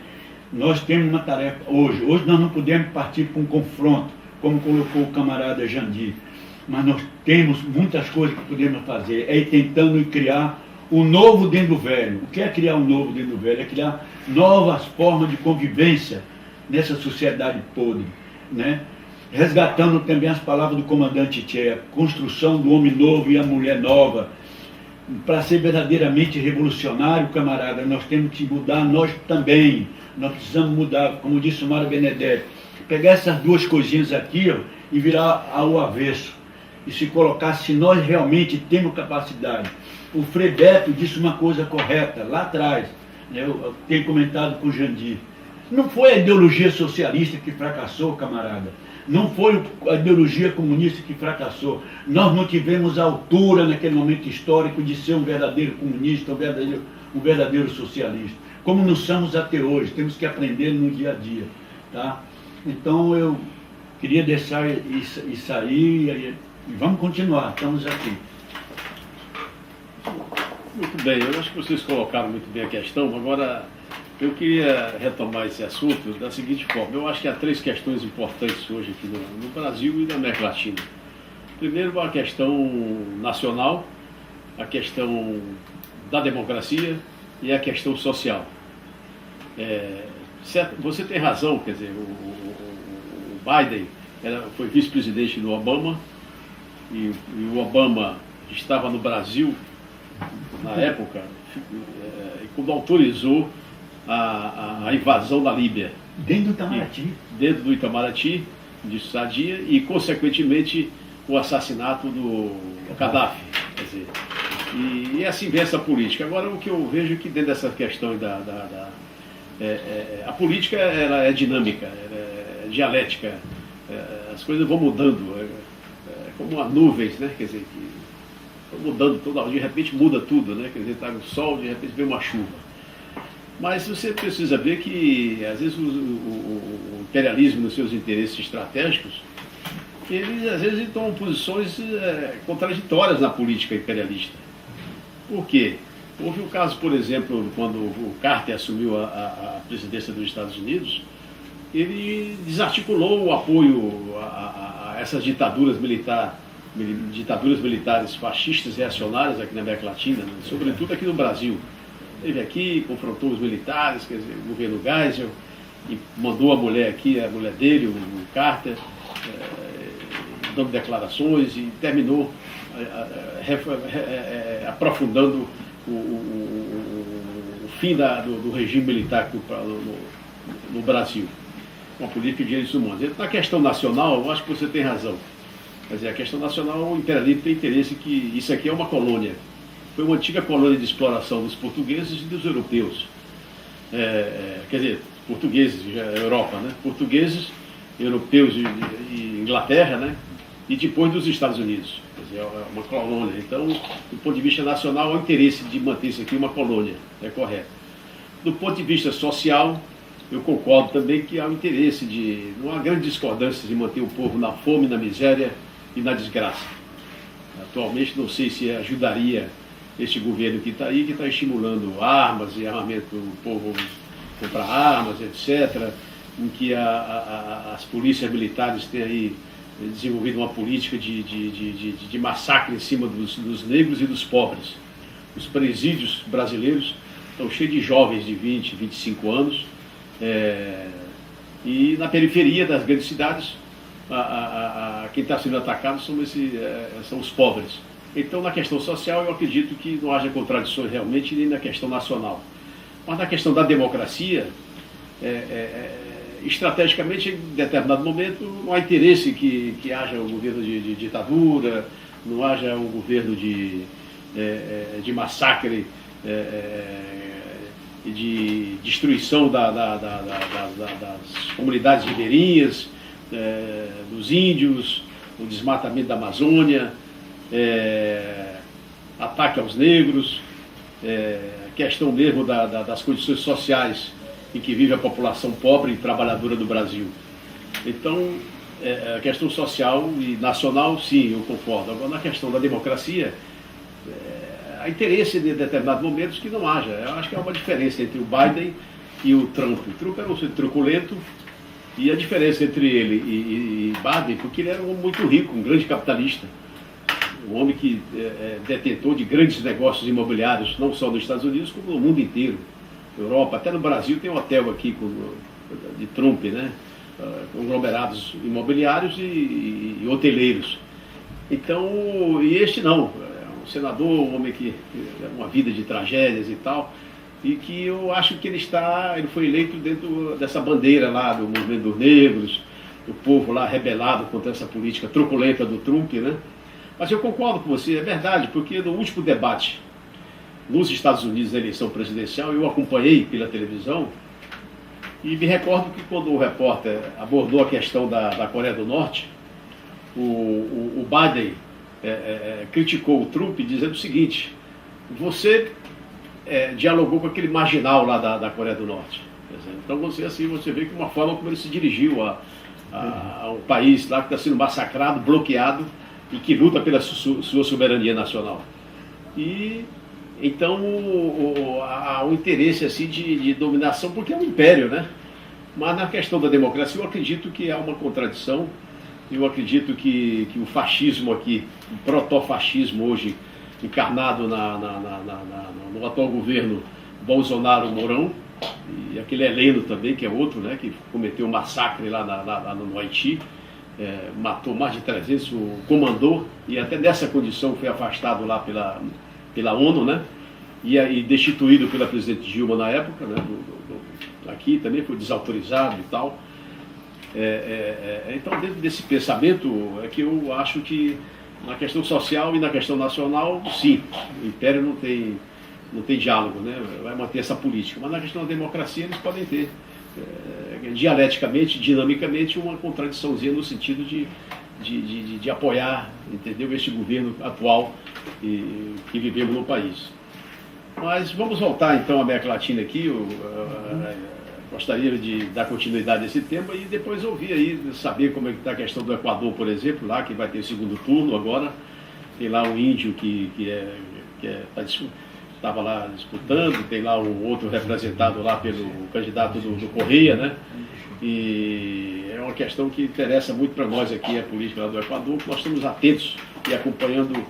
nós temos uma tarefa hoje. Hoje nós não podemos partir para um confronto, como colocou o camarada Jandir, mas nós temos muitas coisas que podemos fazer, é ir tentando criar o novo dentro do velho. O que é criar um novo dentro do velho? É criar novas formas de convivência nessa sociedade podre, né? Resgatando também as palavras do comandante Che, a construção do homem novo e a mulher nova. Para ser verdadeiramente revolucionário, camarada, nós temos que mudar nós também. Nós precisamos mudar, como disse o Mário Benedetti, pegar essas duas coisinhas aqui, ó, e virar ao avesso. E se colocar, se nós realmente temos capacidade. O Frei Beto disse uma coisa correta lá atrás, né? Eu tenho comentado com o Jandir. Não foi a ideologia socialista que fracassou, camarada. Não foi a ideologia comunista que fracassou. Nós não tivemos a altura naquele momento histórico de ser um verdadeiro comunista, um verdadeiro socialista. Como não somos até hoje, temos que aprender no dia a dia. Tá? Então eu queria deixar isso aí e vamos continuar, estamos aqui. Muito bem, eu acho que vocês colocaram muito bem a questão. Agora, eu queria retomar esse assunto da seguinte forma: eu acho que há 3 questões importantes hoje aqui no Brasil e na América Latina. Primeiro, a questão nacional, a questão da democracia e a questão social. Você tem razão, quer dizer, o Biden foi vice-presidente do Obama, e o Obama estava no Brasil na época, quando autorizou a invasão da Líbia. Dentro do Itamaraty. Dentro do Itamaraty, de Sadia, e, consequentemente, o assassinato do Gaddafi. Quer dizer, e assim vem essa política. Agora, o que eu vejo é que dentro dessa questão a política, ela é dinâmica, ela é dialética, as coisas vão mudando, como as nuvens, né? Quer dizer, que estão mudando toda hora, de repente muda tudo, né? Quer dizer, está o sol, de repente vem uma chuva. Mas você precisa ver que, às vezes, o imperialismo, nos seus interesses estratégicos, eles, às vezes, tomam posições contraditórias na política imperialista. Por quê? Houve um caso, por exemplo, quando o Carter assumiu a presidência dos Estados Unidos, ele desarticulou o apoio a essas ditaduras militares fascistas reacionárias aqui na América Latina, né? Sobretudo aqui no Brasil. Ele aqui, confrontou os militares, quer dizer, o governo Geisel, e mandou a mulher aqui, a mulher dele, o Carter, dando declarações e terminou aprofundando o fim do regime militar no Brasil, com a política de direitos humanos. Na questão nacional, eu acho que você tem razão. Quer dizer, a questão nacional, o Interalip tem interesse que isso aqui é uma colônia. Foi uma antiga colônia de exploração dos portugueses e dos europeus. Quer dizer, portugueses, Europa, né? Portugueses, europeus e Inglaterra, né? E depois dos Estados Unidos. Quer dizer, é uma colônia. Então, do ponto de vista nacional, há o interesse de manter isso aqui uma colônia. É correto. Do ponto de vista social, eu concordo também que há o interesse não há grande discordância de manter o povo na fome, na miséria e na desgraça. Atualmente, não sei se ajudaria este governo que está aí, que está estimulando armas e armamento, o povo comprar armas, etc., em que as polícias militares têm aí desenvolvido uma política de massacre em cima dos negros e dos pobres. Os presídios brasileiros estão cheios de jovens de 20, 25 anos, e na periferia das grandes cidades, quem está sendo atacado são os pobres. Então, na questão social, eu acredito que não haja contradições realmente, nem na questão nacional. Mas na questão da democracia, estrategicamente, em determinado momento, não há interesse que haja um governo de ditadura, não haja um governo de massacre e de destruição das comunidades ribeirinhas, dos índios, o desmatamento da Amazônia, ataque aos negros, questão mesmo das condições sociais em que vive a população pobre e trabalhadora do Brasil. Então, a questão social e nacional, sim, eu concordo. Agora, na questão da democracia, há interesse em determinados momentos que não haja. Eu acho que há uma diferença entre o Biden e o Trump. O Trump era um truculento, e a diferença entre ele e Biden, porque ele era um homem muito rico, um grande capitalista, um homem que detentor de grandes negócios imobiliários, não só nos Estados Unidos, como no mundo inteiro. Europa, até no Brasil tem um hotel aqui de Trump, né? Conglomerados imobiliários e hoteleiros. Então, e este não, é um senador, um homem que é uma vida de tragédias e tal, e que eu acho que ele foi eleito dentro dessa bandeira lá do movimento dos negros, do povo lá rebelado contra essa política truculenta do Trump, né? Mas eu concordo com você, é verdade, porque no último debate nos Estados Unidos, na eleição presidencial, eu acompanhei pela televisão e me recordo que quando o repórter abordou a questão da Coreia do Norte, o Biden criticou o Trump dizendo o seguinte: você dialogou com aquele marginal lá da Coreia do Norte. Então você vê que uma forma como ele se dirigiu ao país lá que está sendo massacrado, bloqueado e que luta pela sua soberania nacional. E então há um interesse assim de dominação, porque é um império, né? Mas na questão da democracia eu acredito que há uma contradição. Eu acredito que o fascismo aqui, o protofascismo hoje encarnado no atual governo Bolsonaro-Mourão, e aquele Heleno também, que é outro, né, que cometeu um massacre lá no Haiti, matou mais de 300, comandou, e até nessa condição foi afastado lá pela ONU, né, e destituído pela presidente Dilma na época, né, aqui também foi desautorizado e tal. Então, dentro desse pensamento é que eu acho que na questão social e na questão nacional, sim, o Império não tem diálogo, né? Vai manter essa política, mas na questão da democracia eles podem ter dialeticamente, dinamicamente, uma contradiçãozinha no sentido de apoiar, entendeu, este governo atual que vivemos no país. Mas vamos voltar então à América Latina aqui. Gostaria de dar continuidade a esse tema e depois ouvir aí, saber como é que está a questão do Equador, por exemplo, lá que vai ter segundo turno agora. Tem lá um índio que estava lá disputando, tem lá um outro representado lá pelo candidato do Correia, né? E é uma questão que interessa muito para nós aqui, a política lá do Equador, que nós estamos atentos e acompanhando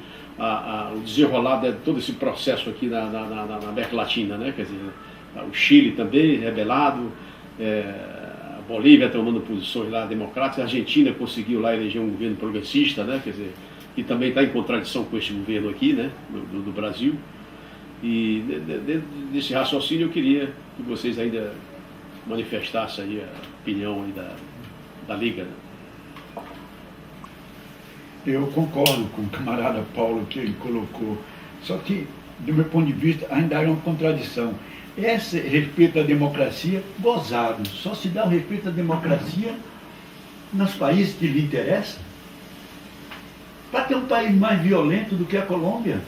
o desenrolar de todo esse processo aqui na América Latina, né? Quer dizer, o Chile também, rebelado, a Bolívia tomando posições lá democráticas, a Argentina conseguiu lá eleger um governo progressista, né? Quer dizer, que também está em contradição com este governo aqui, né? Do Brasil. E dentro desse raciocínio eu queria que vocês ainda manifestassem aí a opinião aí da Liga. Né? Eu concordo com o camarada Paulo que ele colocou, só que, do meu ponto de vista, ainda há uma contradição. Esse respeito à democracia, gozado, só se dá o respeito à democracia nos países que lhe interessam. Para ter um país mais violento do que a Colômbia,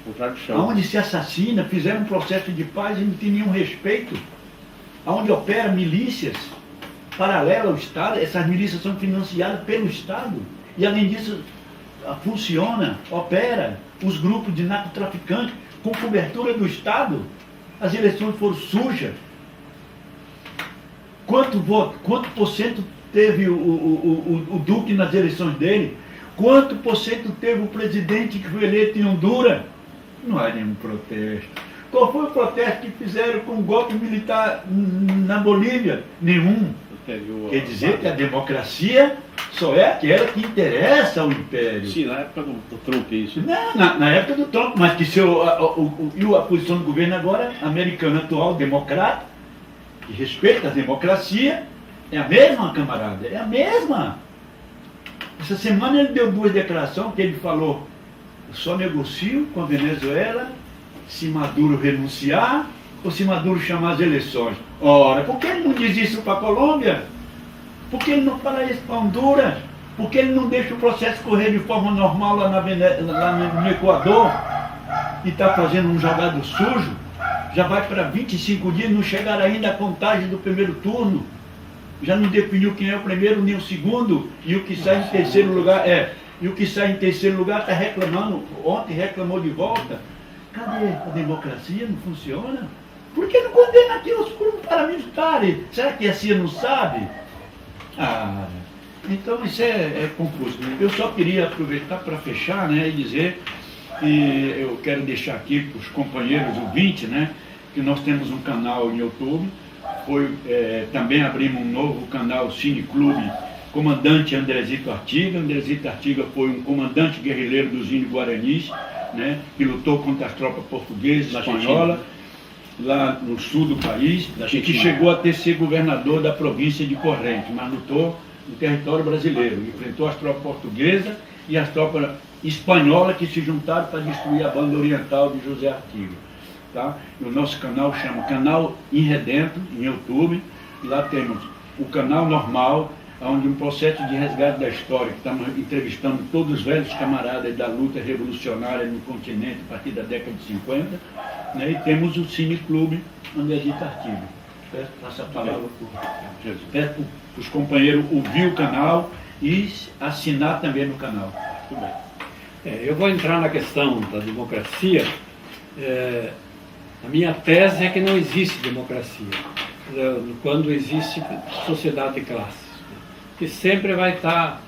Contradição. onde se assassina, fizeram um processo de paz e não tem nenhum respeito, onde opera milícias paralelas ao Estado, essas milícias são financiadas pelo Estado, e além disso funciona, opera os grupos de narcotraficantes com cobertura do Estado. As eleições foram sujas. Quanto por cento teve o Duque nas eleições dele? Quanto por cento teve o presidente que foi eleito em Honduras? Não há nenhum protesto. Qual foi o protesto que fizeram com o golpe militar na Bolívia? Nenhum. Quer dizer que a democracia só é aquela que interessa ao império. Sim, na época do Trump isso. Não, na época do Trump, mas que a posição do governo agora, americano atual, democrata, que respeita a democracia, é a mesma, camarada, é a mesma. Essa semana ele deu 2 declarações que ele falou: eu só negocio com a Venezuela se Maduro renunciar ou se Maduro chamar as eleições. Ora, por que ele não diz isso para a Colômbia? Por que ele não fala isso para Honduras? Por que ele não deixa o processo correr de forma normal lá no Equador? E está fazendo um jogado sujo? Já vai para 25 dias, não chegaram ainda a contagem do primeiro turno. Já não definiu quem é o primeiro nem o segundo. E o que sai em terceiro lugar está reclamando. Ontem reclamou de volta. Cadê a democracia? Não funciona? Por que não condena aqui os grupos paramilitares? Será que a CIA não sabe? Então isso é confuso. Eu só queria aproveitar para fechar, né, e dizer que eu quero deixar aqui para os companheiros ouvintes, né, que nós temos um canal no YouTube, também abrimos um novo canal Cine Clube, comandante Andrezito Artiga. Andrezito Artiga foi um comandante guerrilheiro dos índios guaranis, né, que lutou contra as tropas portuguesas e espanholas, lá no sul do país, e que chegou a ser governador da província de Correntes, mas lutou no território brasileiro, enfrentou as tropas portuguesas e as tropas espanholas que se juntaram para destruir a banda oriental de José Artiga. Tá? E o nosso canal chama Canal Irredento, em YouTube, e lá temos o canal normal, onde um processo de resgate da história, que estamos entrevistando todos os velhos camaradas da luta revolucionária no continente a partir da década de 50, né? E temos o Cine Clube, onde é dito artigo. Peço a palavra para os companheiros ouvir o canal e assinar também no canal. Muito bem. Eu vou entrar na questão da democracia. A minha tese é que não existe democracia quando existe sociedade de classes, que sempre vai estar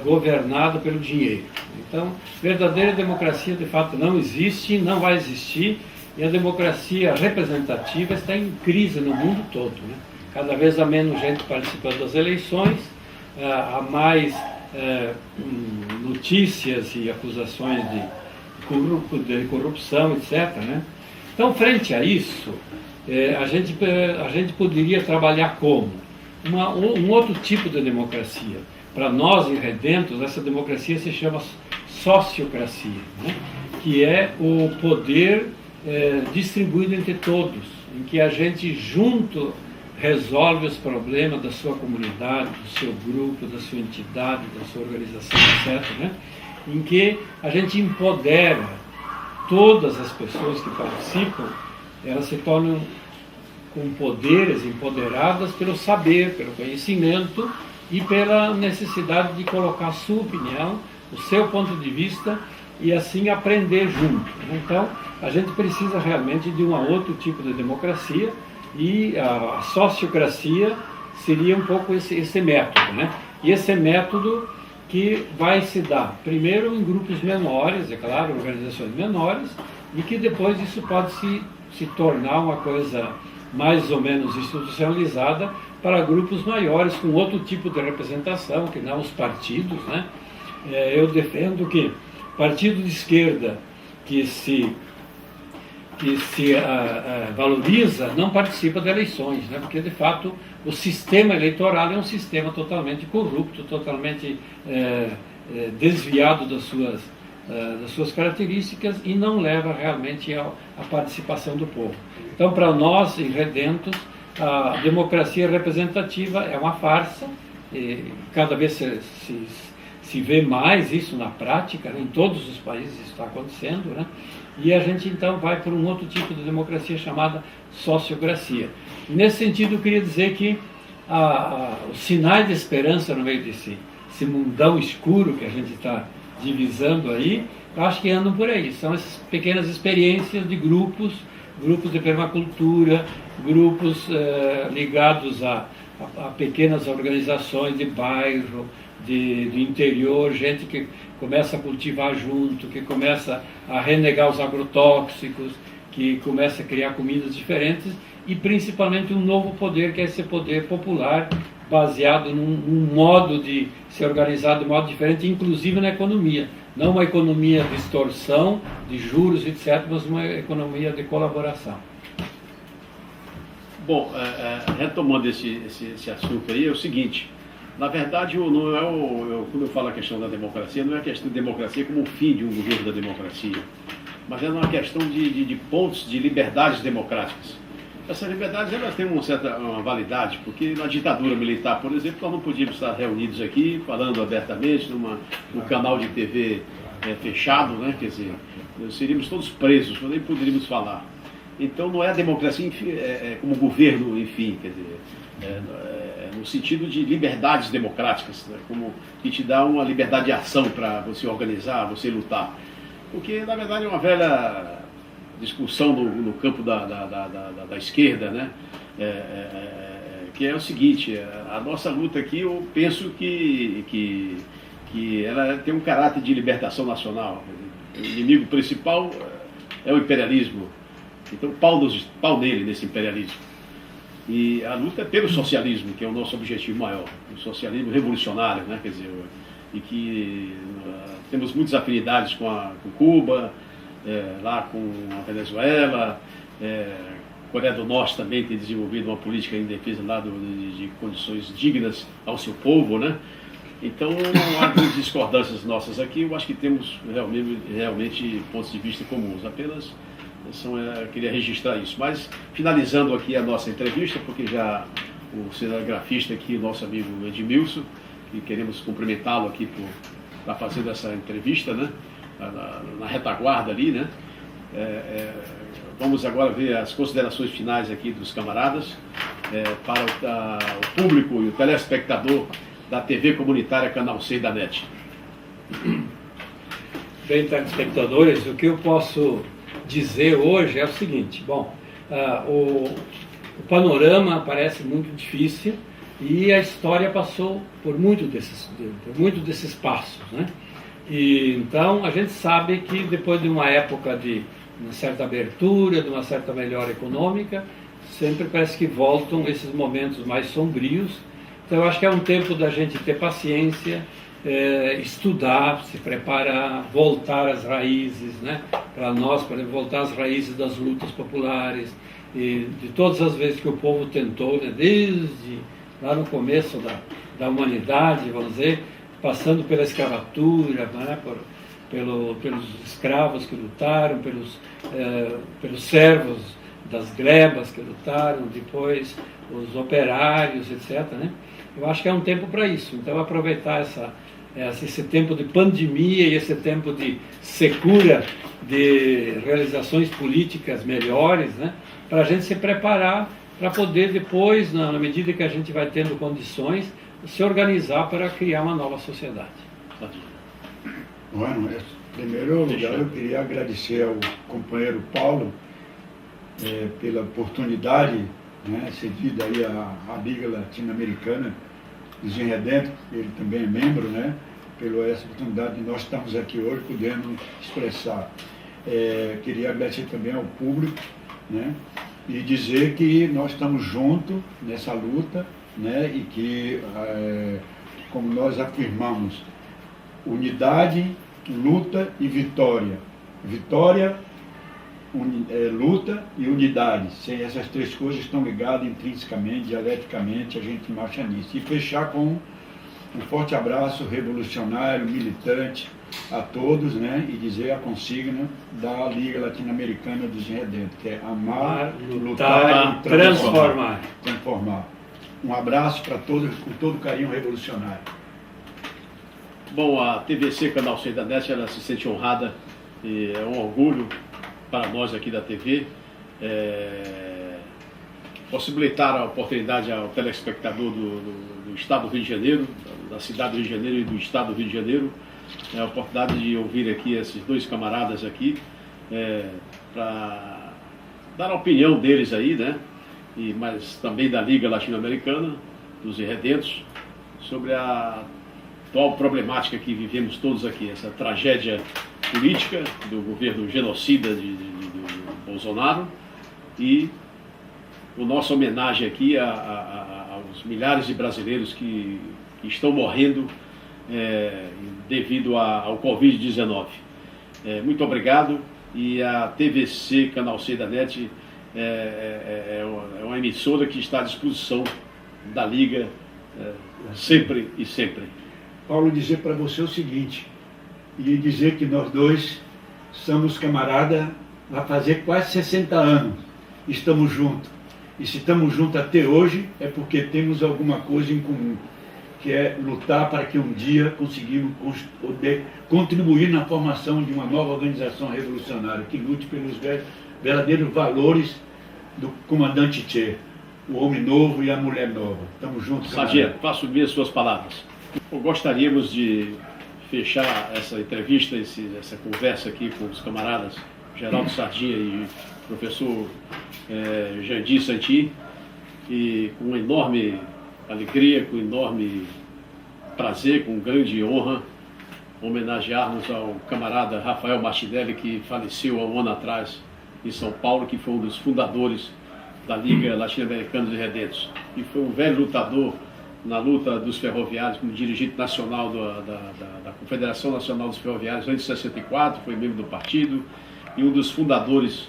governado pelo dinheiro. Então, verdadeira democracia de fato não existe, não vai existir, e a democracia representativa está em crise no mundo todo, né? Cada vez há menos gente participando das eleições, há mais notícias e acusações de corrupção, etc., né? Então, frente a isso, a gente poderia trabalhar como? Um outro tipo de democracia. Para nós, irredentos, essa democracia se chama sociocracia, né? Que é o poder distribuído entre todos, em que a gente junto resolve os problemas da sua comunidade, do seu grupo, da sua entidade, da sua organização, etc., né? Em que a gente empodera todas as pessoas que participam, elas se tornam com poderes, empoderadas pelo saber, pelo conhecimento e pela necessidade de colocar a sua opinião, o seu ponto de vista e assim aprender junto. Então, a gente precisa realmente de um outro tipo de democracia e a sociocracia seria um pouco esse método, né? E esse método que vai se dar primeiro em grupos menores, é claro, organizações menores, e que depois isso pode se tornar uma coisa mais ou menos institucionalizada para grupos maiores, com outro tipo de representação, que não os partidos, né? Eu defendo que partido de esquerda que se valoriza não participa de eleições, né? Porque de fato o sistema eleitoral é um sistema totalmente corrupto, totalmente desviado das suas características e não leva realmente à participação do povo. Então, para nós, em Redentos, a democracia representativa é uma farsa, e cada vez se vê mais isso na prática, né? Em todos os países isso está acontecendo, né? E a gente então vai por um outro tipo de democracia chamada sociocracia. Nesse sentido, eu queria dizer que os sinais de esperança no meio desse mundão escuro que a gente está divisando aí, eu acho que andam por aí. São essas pequenas experiências de grupos de permacultura, grupos ligados a pequenas organizações de bairro, do interior, gente que começa a cultivar junto, que começa a renegar os agrotóxicos, que começa a criar comidas diferentes e principalmente um novo poder, que é esse poder popular, baseado num modo de se organizar de modo diferente, inclusive na economia. Não uma economia de extorsão, de juros, etc., mas uma economia de colaboração. Bom, retomando esse assunto aí, é o seguinte: na verdade, não é quando eu falo a questão da democracia, não é a questão de democracia como o fim de um governo da democracia, mas é uma questão de pontos de liberdades democráticas. Essas liberdades elas têm uma validade, porque na ditadura militar, por exemplo, nós não podíamos estar reunidos aqui, falando abertamente, num canal de TV fechado, né? Quer dizer, seríamos todos presos, nem poderíamos falar. Então não é a democracia como governo, enfim, quer dizer, no sentido de liberdades democráticas, né? Como que te dá uma liberdade de ação para você organizar, você lutar. Porque, na verdade, é uma velha discussão no campo da esquerda, né? Que é o seguinte: a nossa luta aqui, eu penso que ela tem um caráter de libertação nacional. O inimigo principal é o imperialismo. Então, pau nele, nesse imperialismo. E a luta é pelo socialismo, que é o nosso objetivo maior, o socialismo revolucionário, né? Quer dizer, e que temos muitas afinidades com Cuba, lá com a Venezuela, Coreia do Norte também tem desenvolvido uma política em defesa lá de condições dignas ao seu povo, né? Então não há grandes discordâncias nossas aqui, eu acho que temos realmente pontos de vista comuns, apenas queria registrar isso. Mas finalizando aqui a nossa entrevista, porque já o cinegrafista aqui, o nosso amigo Edmilson, e queremos cumprimentá-lo aqui por estar fazendo essa entrevista, né? Na retaguarda ali, né? Vamos agora ver as considerações finais aqui dos camaradas para o público e o telespectador da TV comunitária Canal 6 da NET. Bem, telespectadores, o que eu posso dizer hoje é o seguinte: bom, o panorama parece muito difícil e a história passou por muito desses passos, né? E então a gente sabe que depois de uma época de uma certa abertura, de uma certa melhora econômica, sempre parece que voltam esses momentos mais sombrios. Então eu acho que é um tempo da gente ter paciência, estudar, se preparar, voltar às raízes, né? Para nós, por exemplo, voltar às raízes das lutas populares, e de todas as vezes que o povo tentou, né? Desde lá no começo da humanidade, vamos dizer, passando pela escravatura, né? Pelos escravos que lutaram, pelos servos das glebas que lutaram, depois os operários, etc., né? Eu acho que é um tempo para isso. Então, aproveitar esse tempo de pandemia e esse tempo de secura, de realizações políticas melhores, né? Para a gente se preparar para poder depois, na medida que a gente vai tendo condições, se organizar para criar uma nova sociedade. Bueno, em primeiro lugar, eu queria agradecer ao companheiro Paulo pela oportunidade, né, cedida aí à Liga Latino-Americana dos Redentos, ele também é membro, né, pela essa oportunidade de nós estarmos aqui hoje podendo expressar. Queria agradecer também ao público, né, e dizer que nós estamos juntos nessa luta né? E que, como nós afirmamos, unidade, luta e vitória. Vitória, luta e unidade. Essas três coisas estão ligadas intrinsecamente, dialeticamente, a gente marcha nisso. E fechar com um forte abraço revolucionário, militante a todos, né? E dizer a consigna da Liga Latino-Americana dos Irredentos, que é amar, lutar e transformar. Um abraço para todos, com todo carinho revolucionário. Bom, a TVC Canal 6 da NET, ela se sente honrada e é um orgulho para nós aqui da TV possibilitar a oportunidade ao telespectador do Estado do Rio de Janeiro, da cidade do Rio de Janeiro e do Estado do Rio de Janeiro, a oportunidade de ouvir aqui esses dois camaradas aqui, para dar a opinião deles aí, né? Mas também da Liga Latino-Americana, dos Irredentos, sobre a atual problemática que vivemos todos aqui, essa tragédia política do governo genocida do Bolsonaro e a nossa homenagem aqui aos milhares de brasileiros que estão morrendo devido ao Covid-19. Muito obrigado, e a TVC Canal C da NET é uma emissora que está à disposição da Liga sempre e sempre. Paulo, dizer para você o seguinte, e dizer que nós dois somos camarada, vai fazer quase 60 anos, estamos juntos. E se estamos juntos até hoje, é porque temos alguma coisa em comum, que é lutar para que um dia conseguimos poder contribuir na formação de uma nova organização revolucionária, que lute pelos verdadeiros valores do comandante Che, o homem novo e a mulher nova. Estamos juntos, Sadia, faço minhas suas palavras. Gostaríamos de fechar essa entrevista, essa conversa aqui com os camaradas Geraldo Sardinha e professor Jandir Santin, e com enorme alegria, com enorme prazer, com grande honra, homenagearmos ao camarada Rafael Martinelli, que faleceu há um ano atrás em São Paulo, que foi um dos fundadores da Liga Latino-Americana dos Irredentos, e foi um velho lutador na luta dos ferroviários, como dirigente nacional da Confederação Nacional dos Ferroviários antes de 64, foi membro do partido, e um dos fundadores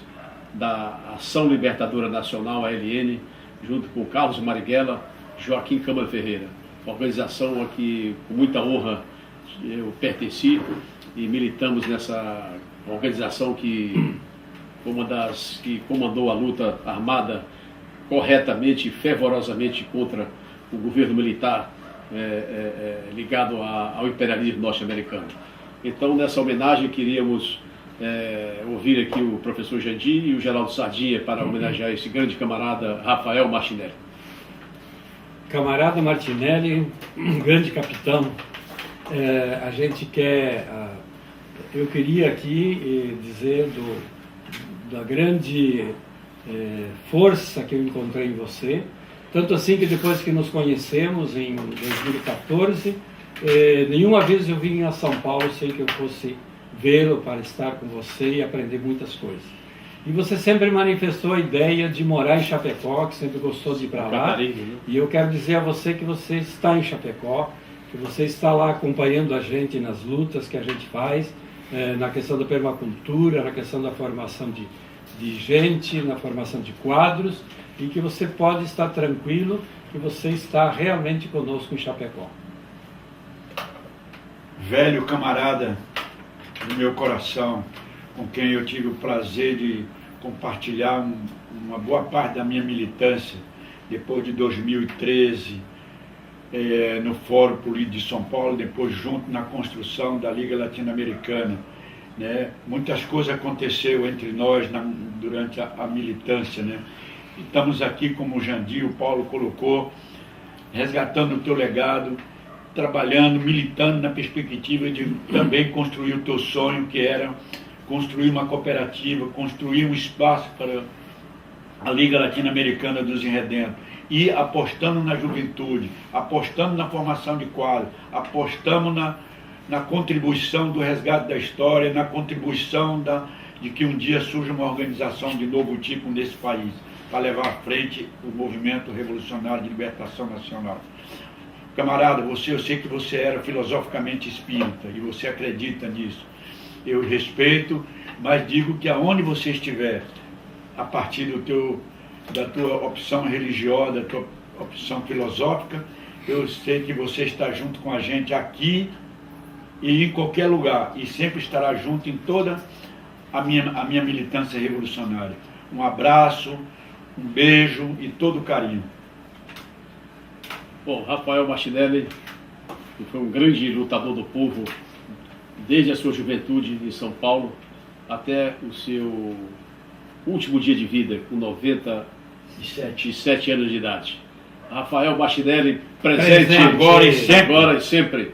da Ação Libertadora Nacional, ALN, junto com Carlos Marighella, Joaquim Câmara Ferreira. Uma organização a que, com muita honra, eu pertenci, e militamos nessa organização que foi uma das que comandou a luta armada corretamente e fervorosamente contra o governo militar ligado ao imperialismo norte-americano. Então, nessa homenagem, queríamos ouvir aqui o professor Jandir e o Geraldo Sardinha para homenagear esse grande camarada Rafael Martinelli. Camarada Martinelli, um grande capitão. A gente quer... eu queria aqui dizer da grande força que eu encontrei em você, tanto assim que depois que nos conhecemos em 2014, nenhuma vez eu vim a São Paulo sem que eu fosse vê-lo para estar com você e aprender muitas coisas. E você sempre manifestou a ideia de morar em Chapecó, que sempre gostou de ir para lá. E eu quero dizer a você que você está em Chapecó, que você está lá acompanhando a gente nas lutas que a gente faz, na questão da permacultura, na questão da formação de gente, na formação de quadros, e que você pode estar tranquilo que você está realmente conosco em Chapecó. Velho camarada do meu coração, com quem eu tive o prazer de compartilhar uma boa parte da minha militância, depois de 2013, no Fórum Político de São Paulo, depois junto na construção da Liga Latino-Americana. Né? Muitas coisas aconteceram entre nós durante a militância, né? Estamos aqui, como o Jandir, o Paulo colocou, resgatando o teu legado, trabalhando, militando na perspectiva de também construir o teu sonho, que era construir uma cooperativa, construir um espaço para a Liga Latino-Americana dos Irredentos, e apostando na juventude, apostando na formação de quadros, apostamos na contribuição do resgate da história, na contribuição de que um dia surja uma organização de novo tipo nesse país. para levar à frente o movimento revolucionário de libertação nacional. Camarada, eu sei que você era filosoficamente espírita e você acredita nisso. Eu respeito, mas digo que aonde você estiver, a partir da tua opção religiosa, da tua opção filosófica, eu sei que você está junto com a gente aqui e em qualquer lugar, e sempre estará junto em toda a minha militância revolucionária. Um abraço, um beijo e todo carinho. Bom, Rafael Martinelli, que foi um grande lutador do povo, desde a sua juventude em São Paulo até o seu último dia de vida, com 97 anos de idade. Rafael Martinelli, presente Presente. agora e sempre.